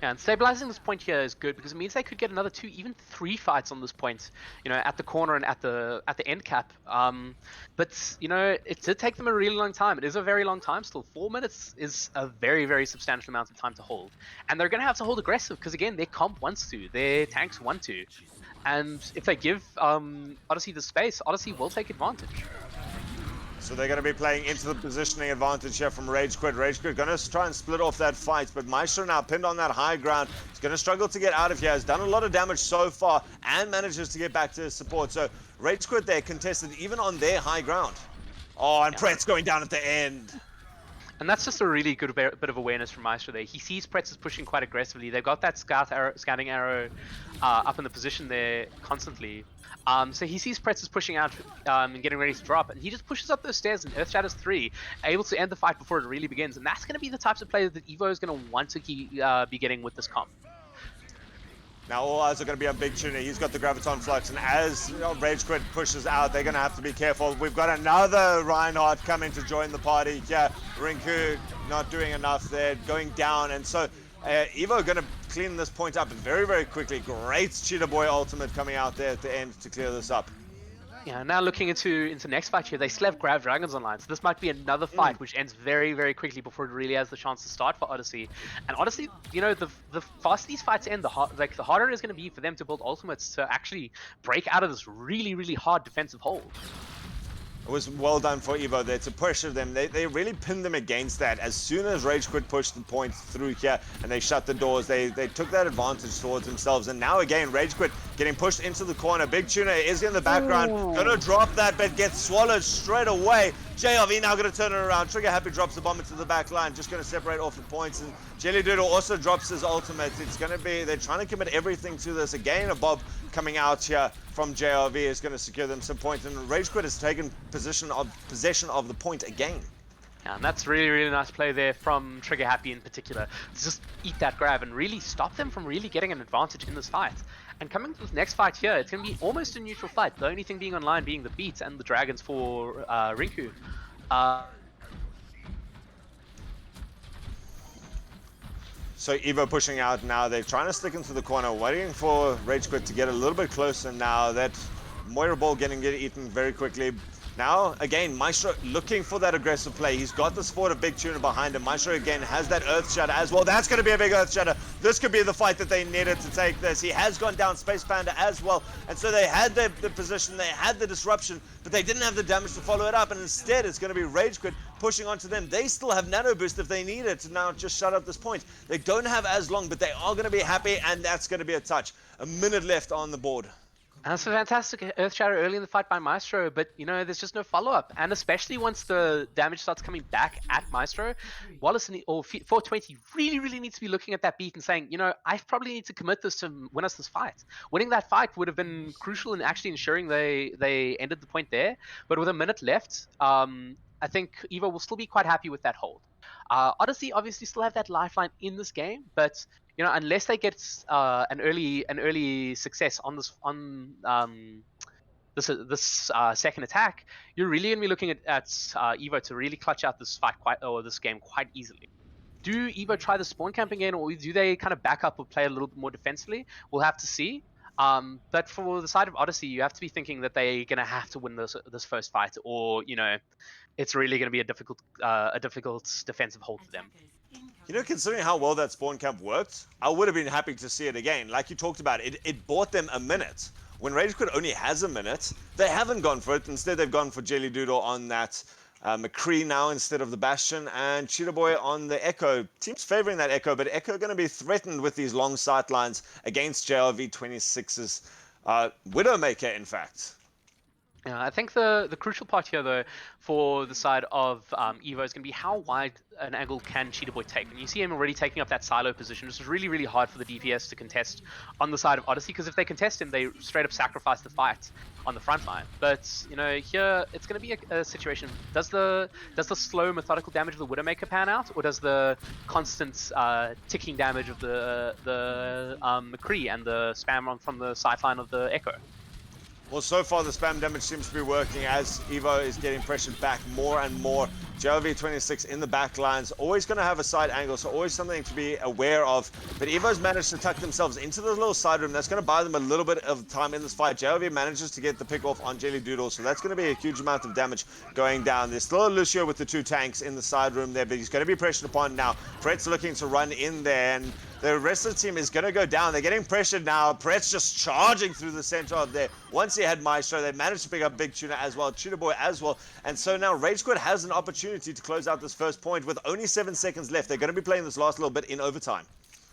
Yeah, and stabilizing this point here is good because it means they could get another 2, even 3 fights on this point, you know, at the corner and at the end cap. But, you know, it did take them a really long time. It is a very long time still. 4 minutes is a very, very substantial amount of time to hold. And they're going to have to hold aggressive because, again, their comp wants to. Their tanks want to. And if they give Odyssey the space, Odyssey will take advantage. So they're going to be playing into the positioning advantage here from Rage Quit. Rage Quit going to try and split off that fight, but Maestro now pinned on that high ground. He's going to struggle to get out of here. Has done a lot of damage so far and manages to get back to his support. So Rage Quit there contested even on their high ground. Oh, and Pret's going down at the end. And that's just a really good bit of awareness from Maestro there. He sees Pretz is pushing quite aggressively. They've got that scanning arrow up in the position there constantly. So he sees Pretz is pushing out and getting ready to drop, and he just pushes up those stairs and Earth Shatters 3, able to end the fight before it really begins. And that's going to be the types of players that Evo is going to want to be getting with this comp. Now all eyes are going to be on Big Tuna. He's got the Graviton Flux, and as Rage Quit pushes out, they're going to have to be careful. We've got another Reinhardt coming to join the party. Yeah, Rinku not doing enough there, going down, and so Evo going to clean this point up very, very quickly. Great Cheetah Boy ultimate coming out there at the end to clear this up. Yeah, now looking into next fight here, they still have Grav Dragons online, so this might be another fight which ends very, very quickly before it really has the chance to start for Odyssey. And Odyssey, you know, the faster these fights end, the harder it is going to be for them to build ultimates to actually break out of this really, really hard defensive hold. It was well done for Evo there to pressure them. They really pinned them against that. As soon as Rage Quit pushed the point through here and they shut the doors, they took that advantage towards themselves. And now again, Rage Quit getting pushed into the corner. Big Tuna is in the background. Gonna drop that, but gets swallowed straight away. JRV now gonna turn it around. Trigger Happy drops the bomb into the back line, just gonna separate off the points. And Jelly Doodle also drops his ultimate. It's gonna be, they're trying to commit everything to this. Again, a Bob coming out here from JRV is gonna secure them some points. And Rage Quit has taken possession of the point again. Yeah, and that's really, really nice play there from Trigger Happy in particular. To just eat that grab and really stop them from really getting an advantage in this fight. And coming to this next fight here, it's going to be almost a neutral fight. The only thing being online being the beats and the dragons for Rinku. So Evo pushing out now. They're trying to stick into the corner, waiting for Rage Quit to get a little bit closer now. That Moira ball getting eaten very quickly. Now, again, Maestro looking for that aggressive play. He's got the support of Big Tuna behind him. Maestro, again, has that Earth Shatter as well. That's going to be a big Earth Shatter. This could be the fight that they needed to take this. He has gone down Space Panda as well. And so they had the position, they had the disruption, but they didn't have the damage to follow it up. And instead, it's going to be Rage Quit pushing onto them. They still have Nano Boost if they need it to now just shut up this point. They don't have as long, but they are going to be happy, and that's going to be a touch. A minute left on the board. And that's a fantastic Earth Shatter early in the fight by Maestro, but there's just no follow-up. And especially once the damage starts coming back at Maestro, Wallace or 420 really, really needs to be looking at that beat and saying, I probably need to commit this to win us this fight. Winning that fight would have been crucial in actually ensuring they ended the point there. But with a minute left, I think Evo will still be quite happy with that hold. Odyssey obviously still have that lifeline in this game, but unless they get an early success on this second attack, you're really gonna be looking at Evo to really clutch out this game quite easily. Do Evo try the spawn camp again, or do they kind of back up or play a little bit more defensively? We'll have to see. But for the side of Odyssey, you have to be thinking that they're gonna have to win this first fight, or it's really gonna be a difficult defensive hold for them. Considering how well that spawn camp worked, I would have been happy to see it again. Like you talked about, it bought them a minute. When Rage Quit only has a minute, they haven't gone for it. Instead, they've gone for Jelly Doodle on that McCree now instead of the Bastion, and Cheetah Boy on the Echo. Team's favoring that Echo, but Echo going to be threatened with these long sight lines against JLV 26's Widowmaker, in fact. Yeah, I think the crucial part here, though, for the side of Evo is going to be how wide an angle can Cheetah Boy take. And you see him already taking up that silo position, which is really, really hard for the DPS to contest on the side of Odyssey, because if they contest him, they straight up sacrifice the fight on the front line. But, here it's going to be a situation. Does the slow, methodical damage of the Widowmaker pan out, or does the constant ticking damage of the McCree and the spam from the sideline of the Echo? Well, so far the spam damage seems to be working as Evo is getting pressured back more and more. JLV26 in the back lines, always going to have a side angle, so always something to be aware of. But Evo's managed to tuck themselves into the little side room. That's going to buy them a little bit of time in this fight. JLV manages to get the pick off on Jelly Doodle, so that's going to be a huge amount of damage going down. There's still a Lucio with the 2 tanks in the side room there, but he's going to be pressured upon now. Pret's looking to run in there, and the rest of the team is going to go down. They're getting pressured now. Pret's just charging through the center of there. Once he had Maestro, they managed to pick up Big Tuna as well, Tuna Boy as well. And so now Rage Quit has an opportunity to close out this first point with only 7 seconds left. They're going to be playing this last little bit in overtime.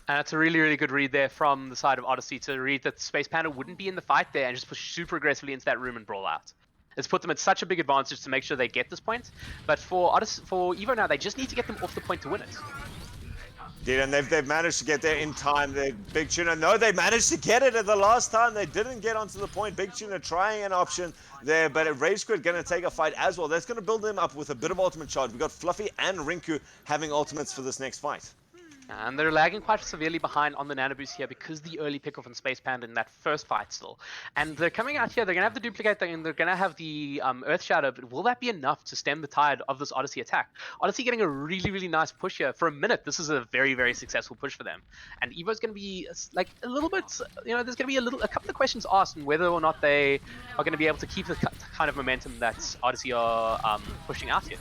And it's a really, really good read there from the side of Odyssey to read that Space Panda wouldn't be in the fight there and just push super aggressively into that room and brawl out. It's put them at such a big advantage to make sure they get this point. But for Evo now, they just need to get them off the point to win it. Yeah, and they've managed to get there in time. Big Tuna, no, they managed to get it at the last time. They didn't get onto the point. Big Tuna trying an option there, but Rage Quit going to take a fight as well. That's going to build them up with a bit of ultimate charge. We've got Fluffy and Rinku having ultimates for this next fight. And they're lagging quite severely behind on the Nano Boost here because the early pickoff on Space Panda in that first fight still. And they're coming out here, they're going to have the duplicate thing, and they're going to have the Earth Shadow, but will that be enough to stem the tide of this Odyssey attack? Odyssey getting a really, really nice push here. For a minute, this is a very, very successful push for them. And Evo's going to be like a little bit, there's going to be a couple of questions asked on whether or not they are going to be able to keep the kind of momentum that Odyssey are pushing out here.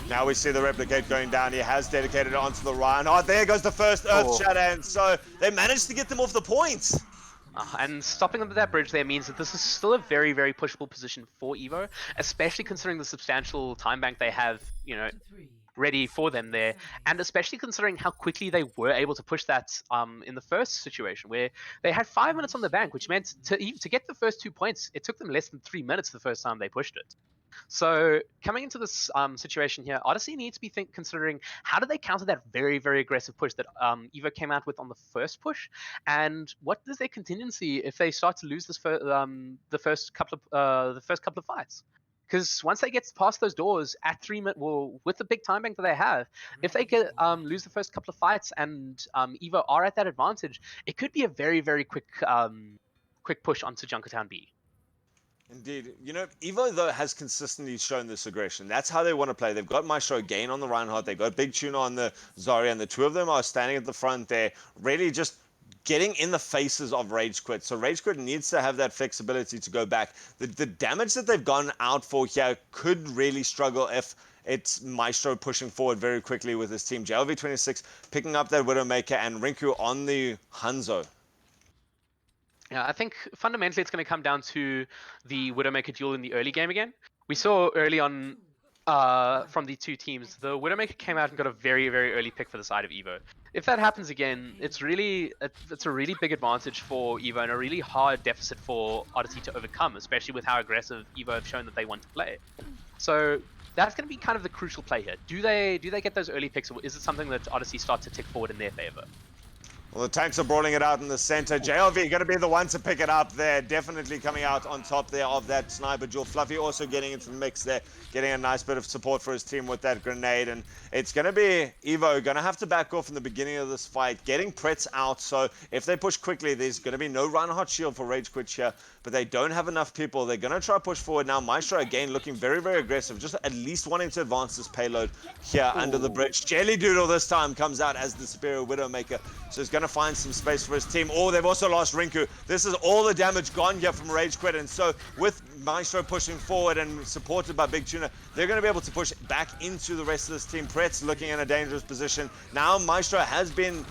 Now we see the replicate going down. He has dedicated it onto the Ryan. Oh, there goes the first Earth Shadow, and so they managed to get them off the points. And stopping them at that bridge there means that this is still a very, very pushable position for Evo, especially considering the substantial time bank they have, ready for them there, and especially considering how quickly they were able to push that in the first situation where they had 5 minutes on the bank, which meant to get the first 2 points, it took them less than 3 minutes the first time they pushed it. So coming into this situation here, Odyssey needs to be considering how do they counter that very, very aggressive push that Evo came out with on the first push, and what is their contingency if they start to lose this the first couple of fights? Because once they get past those doors at 3 minutes, well, with the big time bank that they have, if they could lose the first couple of fights and Evo are at that advantage, it could be a very, very quick push onto Junkertown B. Indeed. Evo, though, has consistently shown this aggression. That's how they want to play. They've got Maestro again on the Reinhardt. They've got Big Tuna on the Zarya, and the two of them are standing at the front there, really just getting in the faces of Rage Quit. So Rage Quit needs to have that flexibility to go back. The damage that they've gone out for here could really struggle if it's Maestro pushing forward very quickly with his team. JLV26 picking up that Widowmaker and Rinku on the Hanzo. Yeah, I think fundamentally it's going to come down to the Widowmaker duel in the early game again. We saw early on from the two teams, the Widowmaker came out and got a very, very early pick for the side of Evo. If that happens again, it's a really big advantage for Evo and a really hard deficit for Odyssey to overcome, especially with how aggressive Evo have shown that they want to play. So that's going to be kind of the crucial play here. Do they get those early picks, or is it something that Odyssey start to tick forward in their favor? Well, the tanks are brawling it out in the center. JLV going to be the one to pick it up there. Definitely coming out on top there of that sniper duel. Fluffy also getting into the mix there, getting a nice bit of support for his team with that grenade. And it's going to be Evo going to have to back off in the beginning of this fight, getting Pretz out. So if they push quickly, there's going to be no Reinhardt shield for Rage Quit here, but they don't have enough people. They're going to try push forward now. Maestro again looking very, very aggressive, just at least wanting to advance this payload here under the bridge. Jelly Doodle this time comes out as the superior Widowmaker, so he's going to find some space for his team. Oh, they've also lost Rinku. This is all the damage gone here from Rage Quit, and so with Maestro pushing forward and supported by Big Tuna, they're going to be able to push back into the rest of this team. Pretz looking in a dangerous position. Now Maestro has been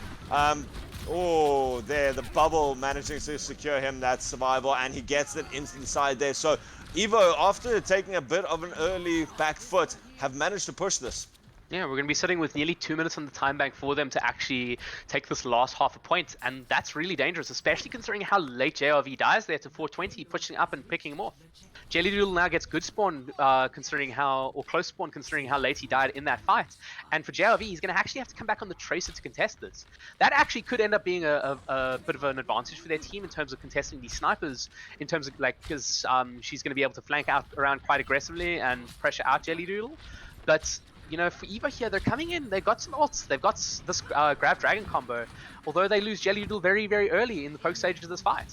oh, there, the bubble managing to secure him that survival, and he gets it inside there. So Evo, after taking a bit of an early back foot, have managed to push this. Yeah, we're going to be sitting with nearly 2 minutes on the time bank for them to actually take this last half a point, and that's really dangerous, especially considering how late JRV dies there to 420, pushing up and picking him off. Jelly Doodle now gets good spawn, considering how, or close spawn, considering how late he died in that fight. And for JRV, he's going to actually have to come back on the Tracer to contest this. That actually could end up being a bit of an advantage for their team in terms of contesting these snipers, in terms of like, because she's going to be able to flank out around quite aggressively and pressure out Jelly Doodle. But you know, for Evo here, they're coming in, they've got some ults, they've got this Grab Dragon combo, although they lose Jelly Doodle very, very early in the poke stages of this fight.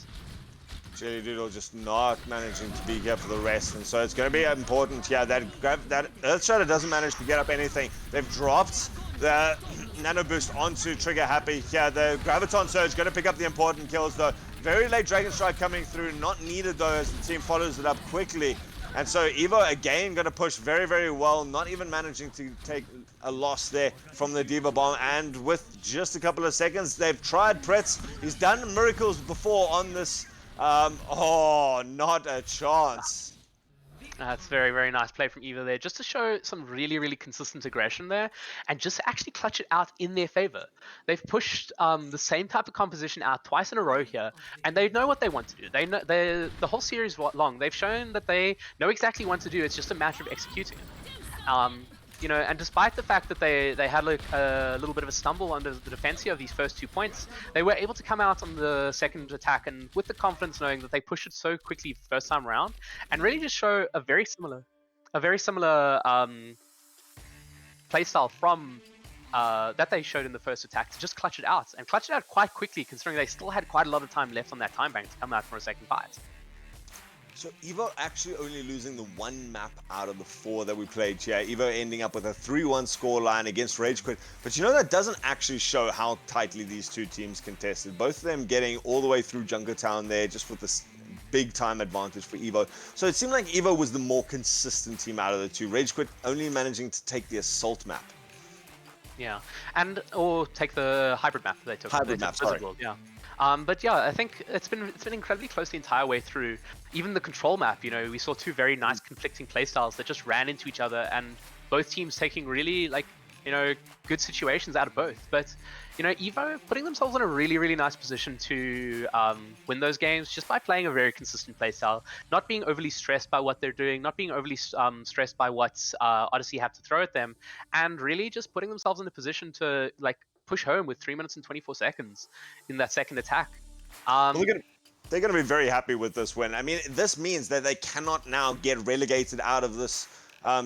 Jelly Doodle just not managing to be here for the rest, and so it's going to be important here that Earthshatter doesn't manage to get up anything. They've dropped the Nano Boost onto Trigger Happy here. The Graviton Surge going to pick up the important kills though. Very late Dragon Strike coming through, not needed though as the team follows it up quickly. And so Evo again going to push very, very well, not even managing to take a loss there from the Diva Bomb. And with just a couple of seconds, they've tried Pretz. He's done miracles before on this. Oh, not a chance. That's very, very nice play from Evo there, just to show some really, really consistent aggression there, and just to actually clutch it out in their favor. They've pushed the same type of composition out twice in a row here, and they know what they want to do. They know the whole series long. They've shown that they know exactly what to do. It's just a matter of executing it. You know, and despite the fact that they had like a little bit of a stumble under the defense here of these first 2 points, they were able to come out on the second attack and with the confidence knowing that they pushed it so quickly the first time around, and really just show a very similar playstyle from that they showed in the first attack to just clutch it out quite quickly, considering they still had quite a lot of time left on that time bank to come out for a second fight. So Evo actually only losing the one map out of the 4 that we played here. Evo ending up with a 3-1 scoreline against Rage Quit. But you know, that doesn't actually show how tightly these two teams contested. Both of them getting all the way through Junkertown there, just with this big time advantage for Evo. So it seemed like Evo was the more consistent team out of the two. Rage Quit only managing to take the assault map. Yeah, or take the hybrid map that they took. Hybrid map, sorry. Yeah. But yeah, I think it's been incredibly close the entire way through. Even the control map, you know, we saw two very nice conflicting playstyles that just ran into each other, and both teams taking really, like, you know, good situations out of both. But you know, Evo putting themselves in a really, really nice position to win those games just by playing a very consistent playstyle, not being overly stressed by what they're doing, not being overly stressed by what Odyssey have to throw at them, and really just putting themselves in a position to like push home with 3 minutes and 24 seconds in that second attack. They're going to be very happy with this win. I mean, this means that they cannot now get relegated out of this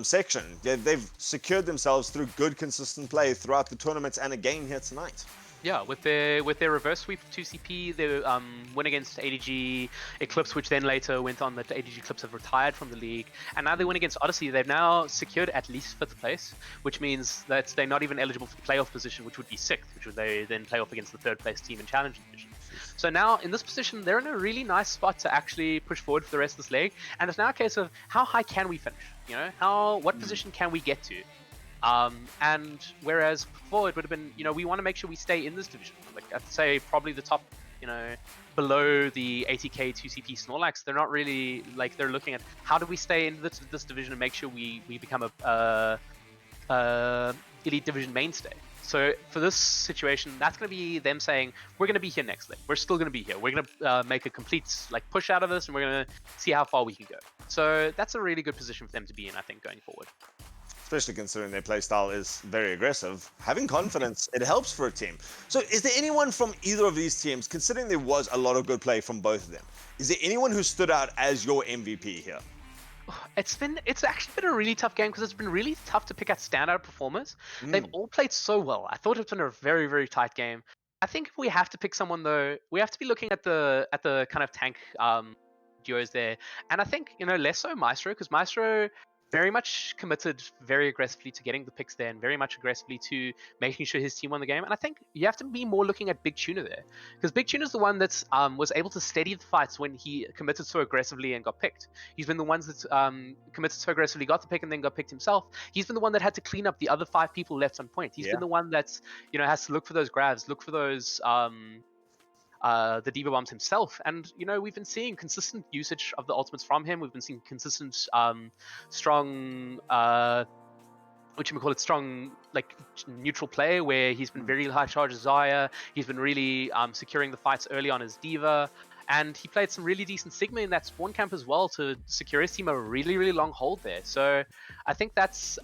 section. They've secured themselves through good, consistent play throughout the tournaments and again here tonight. Yeah, with their reverse sweep of 2CP, their win against ADG Eclipse, which then later went on that ADG Eclipse have retired from the league, and now they win against Odyssey. They've now secured at least 5th place, which means that they're not even eligible for the playoff position, which would be 6th, which would they then play off against the 3rd place team in Challenge Division. So now in this position, they're in a really nice spot to actually push forward for the rest of this leg, and it's now a case of how high can we finish? You know, what position can we get to? And whereas before it would have been, you know, we want to make sure we stay in this division. Like I'd say probably the top below the 80k 2CP Snorlax, they're not really like they're looking at how do we stay in this division and make sure we become a elite division mainstay. So for this situation, that's going to be them saying we're going to be here next lane. We're still going to be here. We're going to make a complete push out of this, and we're going to see how far we can go. So that's a really good position for them to be in, I think, going forward. Especially considering their playstyle is very aggressive. Having confidence, it helps for a team. So is there anyone from either of these teams, considering there was a lot of good play from both of them, is there anyone who stood out as your MVP here? It's actually been a really tough game because it's been really tough to pick out standout performers. They've all played so well. I thought it's been a very, very tight game. I think if we have to pick someone though, we have to be looking at the kind of tank duos there. And I think, less so Maestro, because Maestro very much committed very aggressively to getting the picks there and very much aggressively to making sure his team won the game. And I think you have to be more looking at Big Tuna there, because Big Tuna's the one that was able to steady the fights when he committed so aggressively and got picked. He's been the ones that committed so aggressively, got the pick and then got picked himself. He's been the one that had to clean up the other 5 people left on point. He's been the one that's has to look for those grabs, look for those the Diva Bombs himself. And, we've been seeing consistent usage of the ultimates from him. We've been seeing consistent, strong, strong, neutral play where he's been very high charge as Zaya. He's been really securing the fights early on as Diva. And he played some really decent Sigma in that spawn camp as well to secure his team a really, really long hold there. So I think that's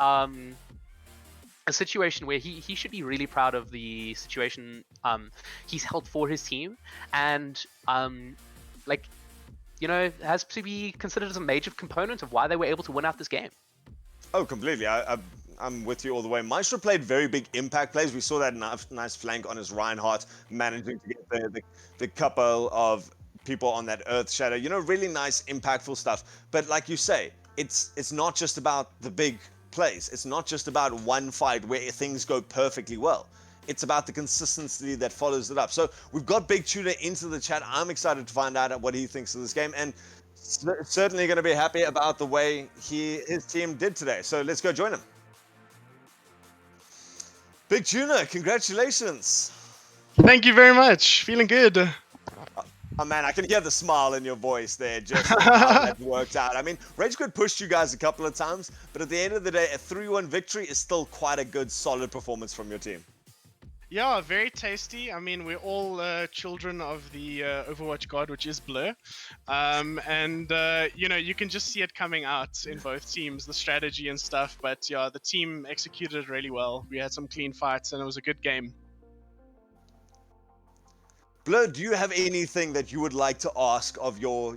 a situation where he should be really proud of the situation he's held for his team, and has to be considered as a major component of why they were able to win out this game. Oh, completely. I'm with you all the way. Maestro played very big impact plays. We saw that nice flank on his Reinhardt, managing to get the couple of people on that Earth Shadow. Really nice, impactful stuff. But like you say, it's not just about the big plays. It's not just about one fight where things go perfectly well. It's about the consistency that follows it up. So we've got Big Tuna into the chat. I'm excited to find out what he thinks of this game, and certainly going to be happy about the way his team did today. So let's go join him. Big Tuna, congratulations. Thank you very much. Feeling good. Oh man, I can hear the smile in your voice there, just how that worked out. I mean, Rage Quit pushed you guys a couple of times, but at the end of the day, a 3-1 victory is still quite a good, solid performance from your team. Yeah, very tasty. I mean, we're all children of the Overwatch god, which is Blur. You can just see it coming out in both teams, the strategy and stuff. But yeah, the team executed it really well. We had some clean fights, and it was a good game. Blur, do you have anything that you would like to ask of your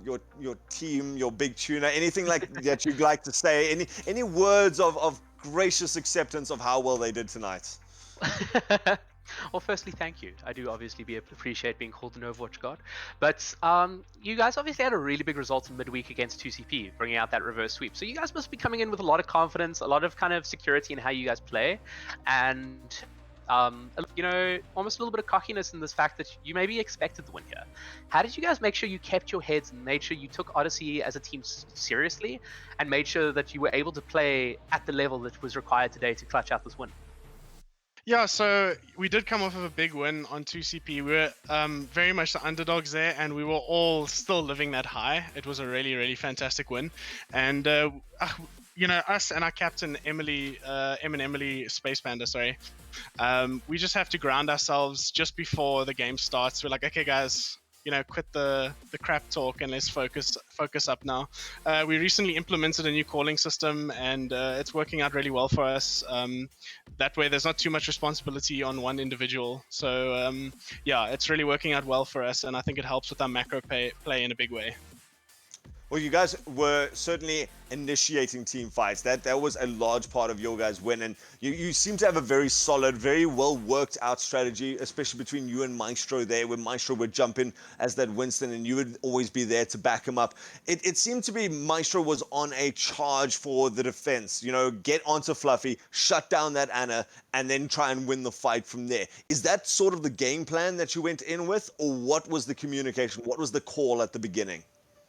team, your Big Tuna? Anything like that you'd like to say? Any words of gracious acceptance of how well they did tonight? Well, firstly, thank you. I do obviously appreciate being called an Overwatch god. But you guys obviously had a really big result in midweek against 2CP, bringing out that reverse sweep. So you guys must be coming in with a lot of confidence, a lot of kind of security in how you guys play, and almost a little bit of cockiness in this fact that you maybe expected the win here. How did you guys make sure you kept your heads and made sure you took Odyssey as a team seriously and made sure that you were able to play at the level that was required today to clutch out this win? Yeah, so we did come off of a big win on 2CP. We were very much the underdogs there, and we were all still living that high. It was a really, really fantastic win. And us and our captain Emily, Space Panda, sorry. We just have to ground ourselves just before the game starts. We're like, okay, guys, quit the crap talk and let's focus up now. We recently implemented a new calling system, and it's working out really well for us. That way, there's not too much responsibility on one individual. So it's really working out well for us, and I think it helps with our macro play in a big way. Well, you guys were certainly initiating team fights. That was a large part of your guys' win, and you seem to have a very solid, very well worked out strategy, especially between you and Maestro there, where Maestro would jump in as that Winston and you would always be there to back him up. It seemed to be Maestro was on a charge for the defense, get onto Fluffy, shut down that Ana, and then try and win the fight from there. Is that sort of the game plan that you went in with, or what was the communication? What was the call at the beginning?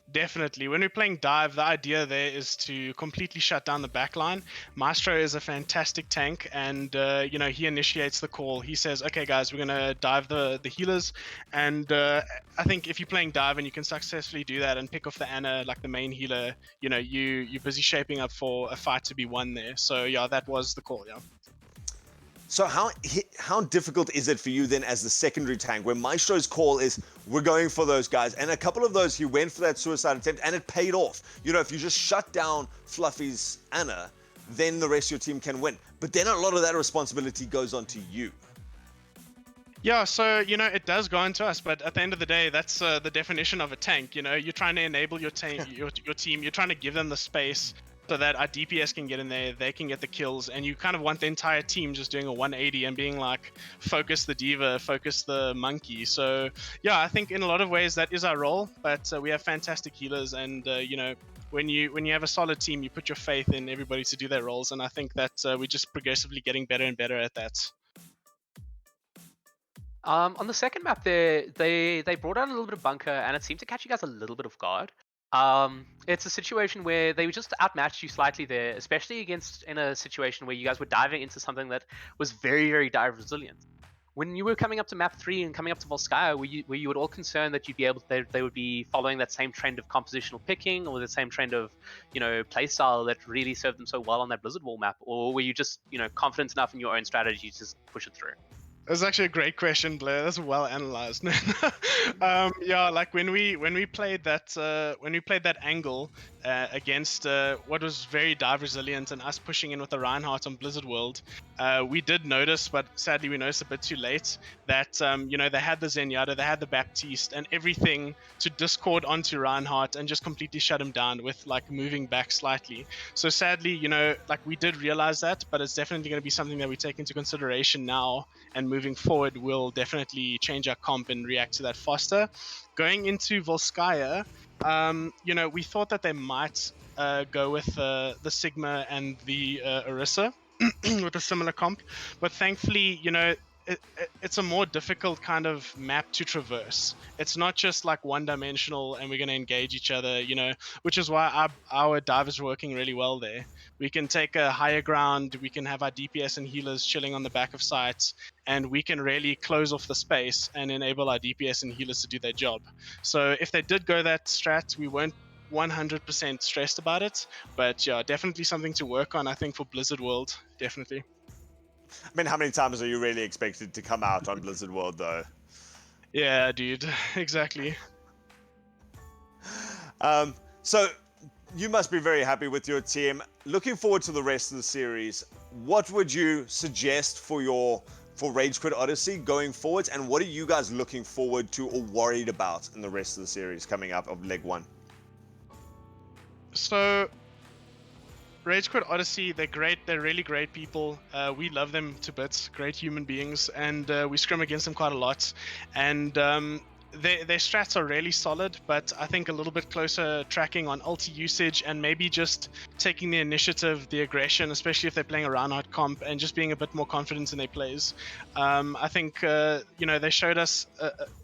Definitely. When we're playing dive, the idea there is to completely shut down the back line. Maestro is a fantastic tank, and he initiates the call. He says, "Okay, guys, we're gonna dive the healers," and I think if you're playing dive and you can successfully do that and pick off the Ana, like the main healer, you're busy shaping up for a fight to be won there. So yeah, that was the call. Yeah. So how difficult is it for you then as the secondary tank, where Maestro's call is we're going for those guys, and a couple of those he went for that suicide attempt and it paid off. If you just shut down Fluffy's Ana, then the rest of your team can win. But then a lot of that responsibility goes on to you. Yeah, so it does go into us, but at the end of the day, that's the definition of a tank. You're trying to enable your team, your team. You're trying to give them the space so that our DPS can get in there, they can get the kills, and you kind of want the entire team just doing a 180 and being like, focus the diva, focus the monkey. So yeah, I think in a lot of ways that is our role, but we have fantastic healers, and when you have a solid team, you put your faith in everybody to do their roles, and I think that we're just progressively getting better and better at that. On the second map there, they brought out a little bit of bunker, and it seemed to catch you guys a little bit off guard. It's a situation where they just outmatched you slightly there, especially in a situation where you guys were diving into something that was very, very dive resilient. When you were coming up to map 3 and coming up to Volskaya, were you at all concerned that they would be following that same trend of compositional picking, or the same trend of playstyle that really served them so well on that Blizzard Wall map, or were you just confident enough in your own strategy to just push it through? That's actually a great question, Blair. That's well analyzed. Yeah, like when we played that angle against what was very dive resilient and us pushing in with the Reinhardt on Blizzard World, we did notice, but sadly we noticed a bit too late, that they had the Zenyatta, they had the Baptiste, and everything to discord onto Reinhardt and just completely shut him down with like moving back slightly. So sadly, like we did realize that, but it's definitely going to be something that we take into consideration now, and moving forward we'll definitely change our comp and react to that faster. Going into Volskaya, we thought that they might go with the Sigma and the Orisa with a similar comp, but thankfully, it's a more difficult kind of map to traverse. It's not just like one-dimensional and we're going to engage each other, which is why our dive is working really well there. We can take a higher ground, we can have our DPS and healers chilling on the back of sites, and we can really close off the space and enable our DPS and healers to do their job. So if they did go that strat, we weren't 100% stressed about it, but yeah, definitely something to work on, I think, for Blizzard World, definitely. I mean, how many times are you really expected to come out on Blizzard World, though? Yeah, dude, exactly. So you must be very happy with your team. Looking forward to the rest of the series, what would you suggest for Rage Quit Odyssey going forwards, and what are you guys looking forward to or worried about in the rest of the series coming up of Leg 1? So Rage Quit Odyssey, they're great. They're really great people. We love them to bits. Great human beings, and we scrim against them quite a lot. And their strats are really solid, but I think a little bit closer tracking on ulti usage and maybe just taking the initiative, the aggression, especially if they're playing a Reinhardt comp, and just being a bit more confident in their plays. I think they showed us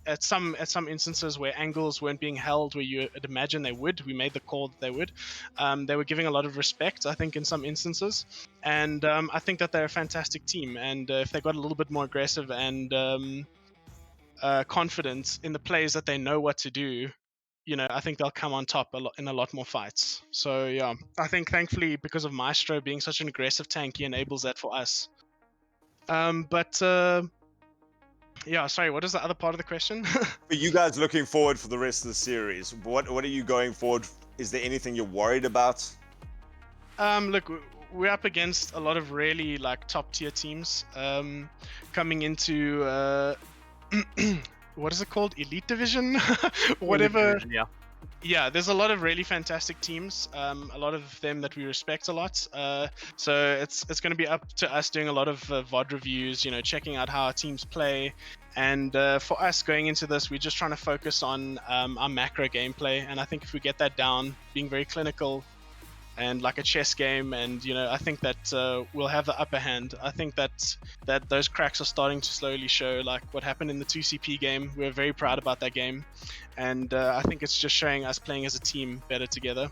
at some instances where angles weren't being held where you would imagine they would. We made the call that they would. They were giving a lot of respect, I think, in some instances, and I think that they're a fantastic team. And if they got a little bit more aggressive and confidence in the plays that they know what to do, I think they'll come on top in a lot more fights. So yeah, I think thankfully because of Maestro being such an aggressive tank, he enables that for us. Yeah, sorry, what is the other part of the question? Are you guys looking forward for the rest of the series? What are you going forward? Is there anything you're worried about? Look, we're up against a lot of really like top tier teams coming into what is it called? Elite Division? Whatever. Elite Division, yeah, there's a lot of really fantastic teams, a lot of them that we respect a lot. So it's going to be up to us doing a lot of VOD reviews, checking out how our teams play. And for us going into this, we're just trying to focus on our macro gameplay. And I think if we get that down, being very clinical, and like a chess game, and I think that we'll have the upper hand. I think that those cracks are starting to slowly show, like what happened in the 2CP game. We're very proud about that game, and I think it's just showing us playing as a team better together.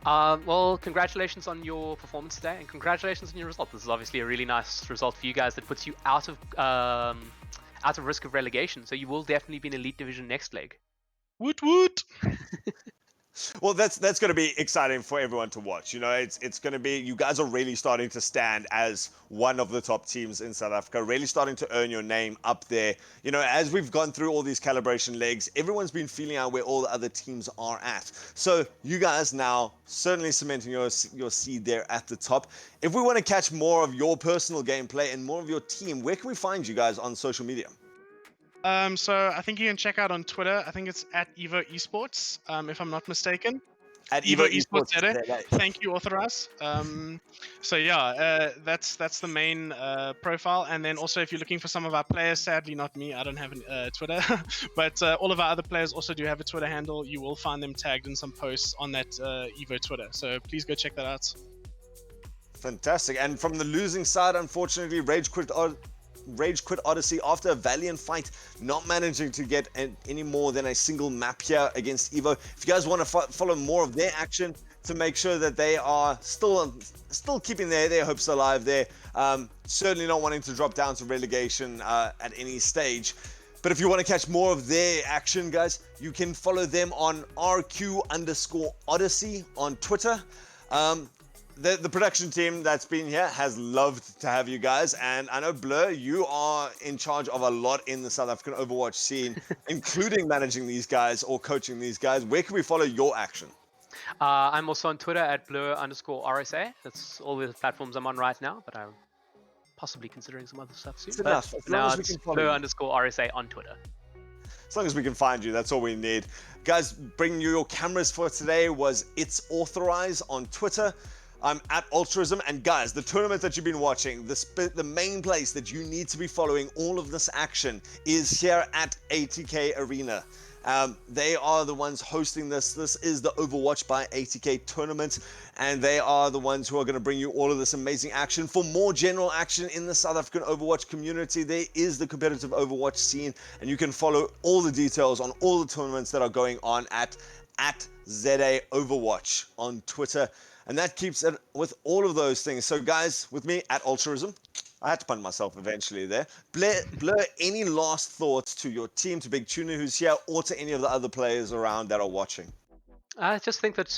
Well, congratulations on your performance today, and congratulations on your result. This is obviously a really nice result for you guys that puts you out of risk of relegation. So you will definitely be in Elite Division next leg. Woot woot! Well, that's going to be exciting for everyone to watch. It's going to be, you guys are really starting to stand as one of the top teams in South Africa, really starting to earn your name up there. As we've gone through all these calibration legs, everyone's been feeling out where all the other teams are at. So you guys now certainly cementing your seed there at the top. If we want to catch more of your personal gameplay and more of your team, where can we find you guys on social media? So I think you can check out on Twitter. I think it's at Evo Esports, if I'm not mistaken. At Evo Evo Esports. Esports. Thank you, Authorize. So yeah, that's the main profile. And then also, if you're looking for some of our players, sadly not me, I don't have a Twitter, but all of our other players also do have a Twitter handle. You will find them tagged in some posts on that Evo Twitter. So please go check that out. Fantastic. And from the losing side, unfortunately, Rage quit Odyssey after a valiant fight, not managing to get any more than a single map here against Evo. If you guys want to follow more of their action to make sure that they are still keeping their hopes alive there, certainly not wanting to drop down to relegation at any stage. But if you want to catch more of their action, guys, you can follow them on RQ_Odyssey on Twitter. The production team that's been here has loved to have you guys, and I know, Blur, you are in charge of a lot in the South African Overwatch scene, including managing these guys or coaching these guys. Where can we follow your action? I'm also on Twitter at Blur_RSA. That's all the platforms I'm on right now, but I'm possibly considering some other stuff soon. It's enough. As long as we can follow you. Blur_RSA on Twitter. As long as we can find you, that's all we need. Guys, bringing you your cameras for today was It's Authorize on Twitter. I'm at Ultraism, and guys, the tournament that you've been watching, the main place that you need to be following all of this action is here at ATK Arena. They are the ones hosting this. This is the Overwatch by ATK tournament, and they are the ones who are going to bring you all of this amazing action. For more general action in the South African Overwatch community, there is the competitive Overwatch scene, and you can follow all the details on all the tournaments that are going on at ZA Overwatch on Twitter. And that keeps it with all of those things. So guys, with me at Ultraism, I had to pun myself eventually there. Blur, any last thoughts to your team, to Big Tuna who's here, or to any of the other players around that are watching? I just think that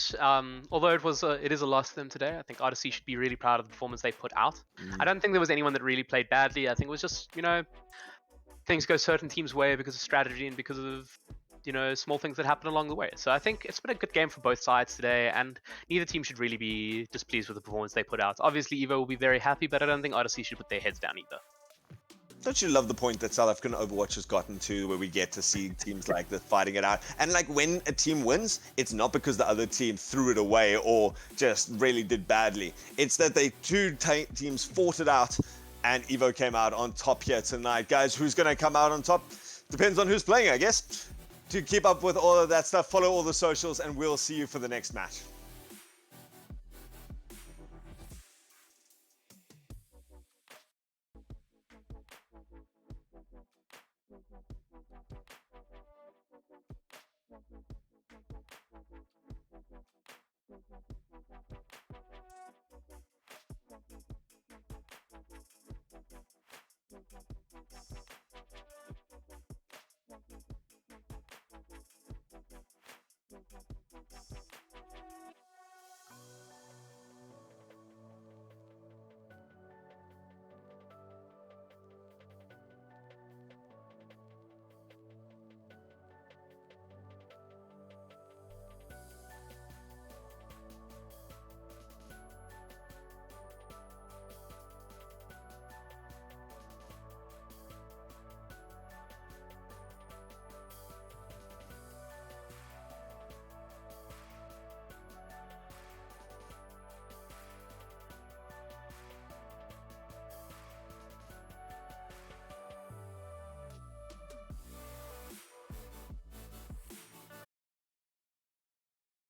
although it is a loss to them today, I think Odyssey should be really proud of the performance they put out. I don't think there was anyone that really played badly. I think it was just, things go certain teams' way because of strategy and because of small things that happen along the way. So I think it's been a good game for both sides today, and neither team should really be displeased with the performance they put out. Obviously, Evo will be very happy, but I don't think Odyssey should put their heads down either. Don't you love the point that South African Overwatch has gotten to, where we get to see teams like this fighting it out? And like when a team wins, it's not because the other team threw it away or just really did badly. It's that two teams fought it out, and Evo came out on top here tonight. Guys, who's going to come out on top? Depends on who's playing, I guess. To keep up with all of that stuff, follow all the socials, and we'll see you for the next match.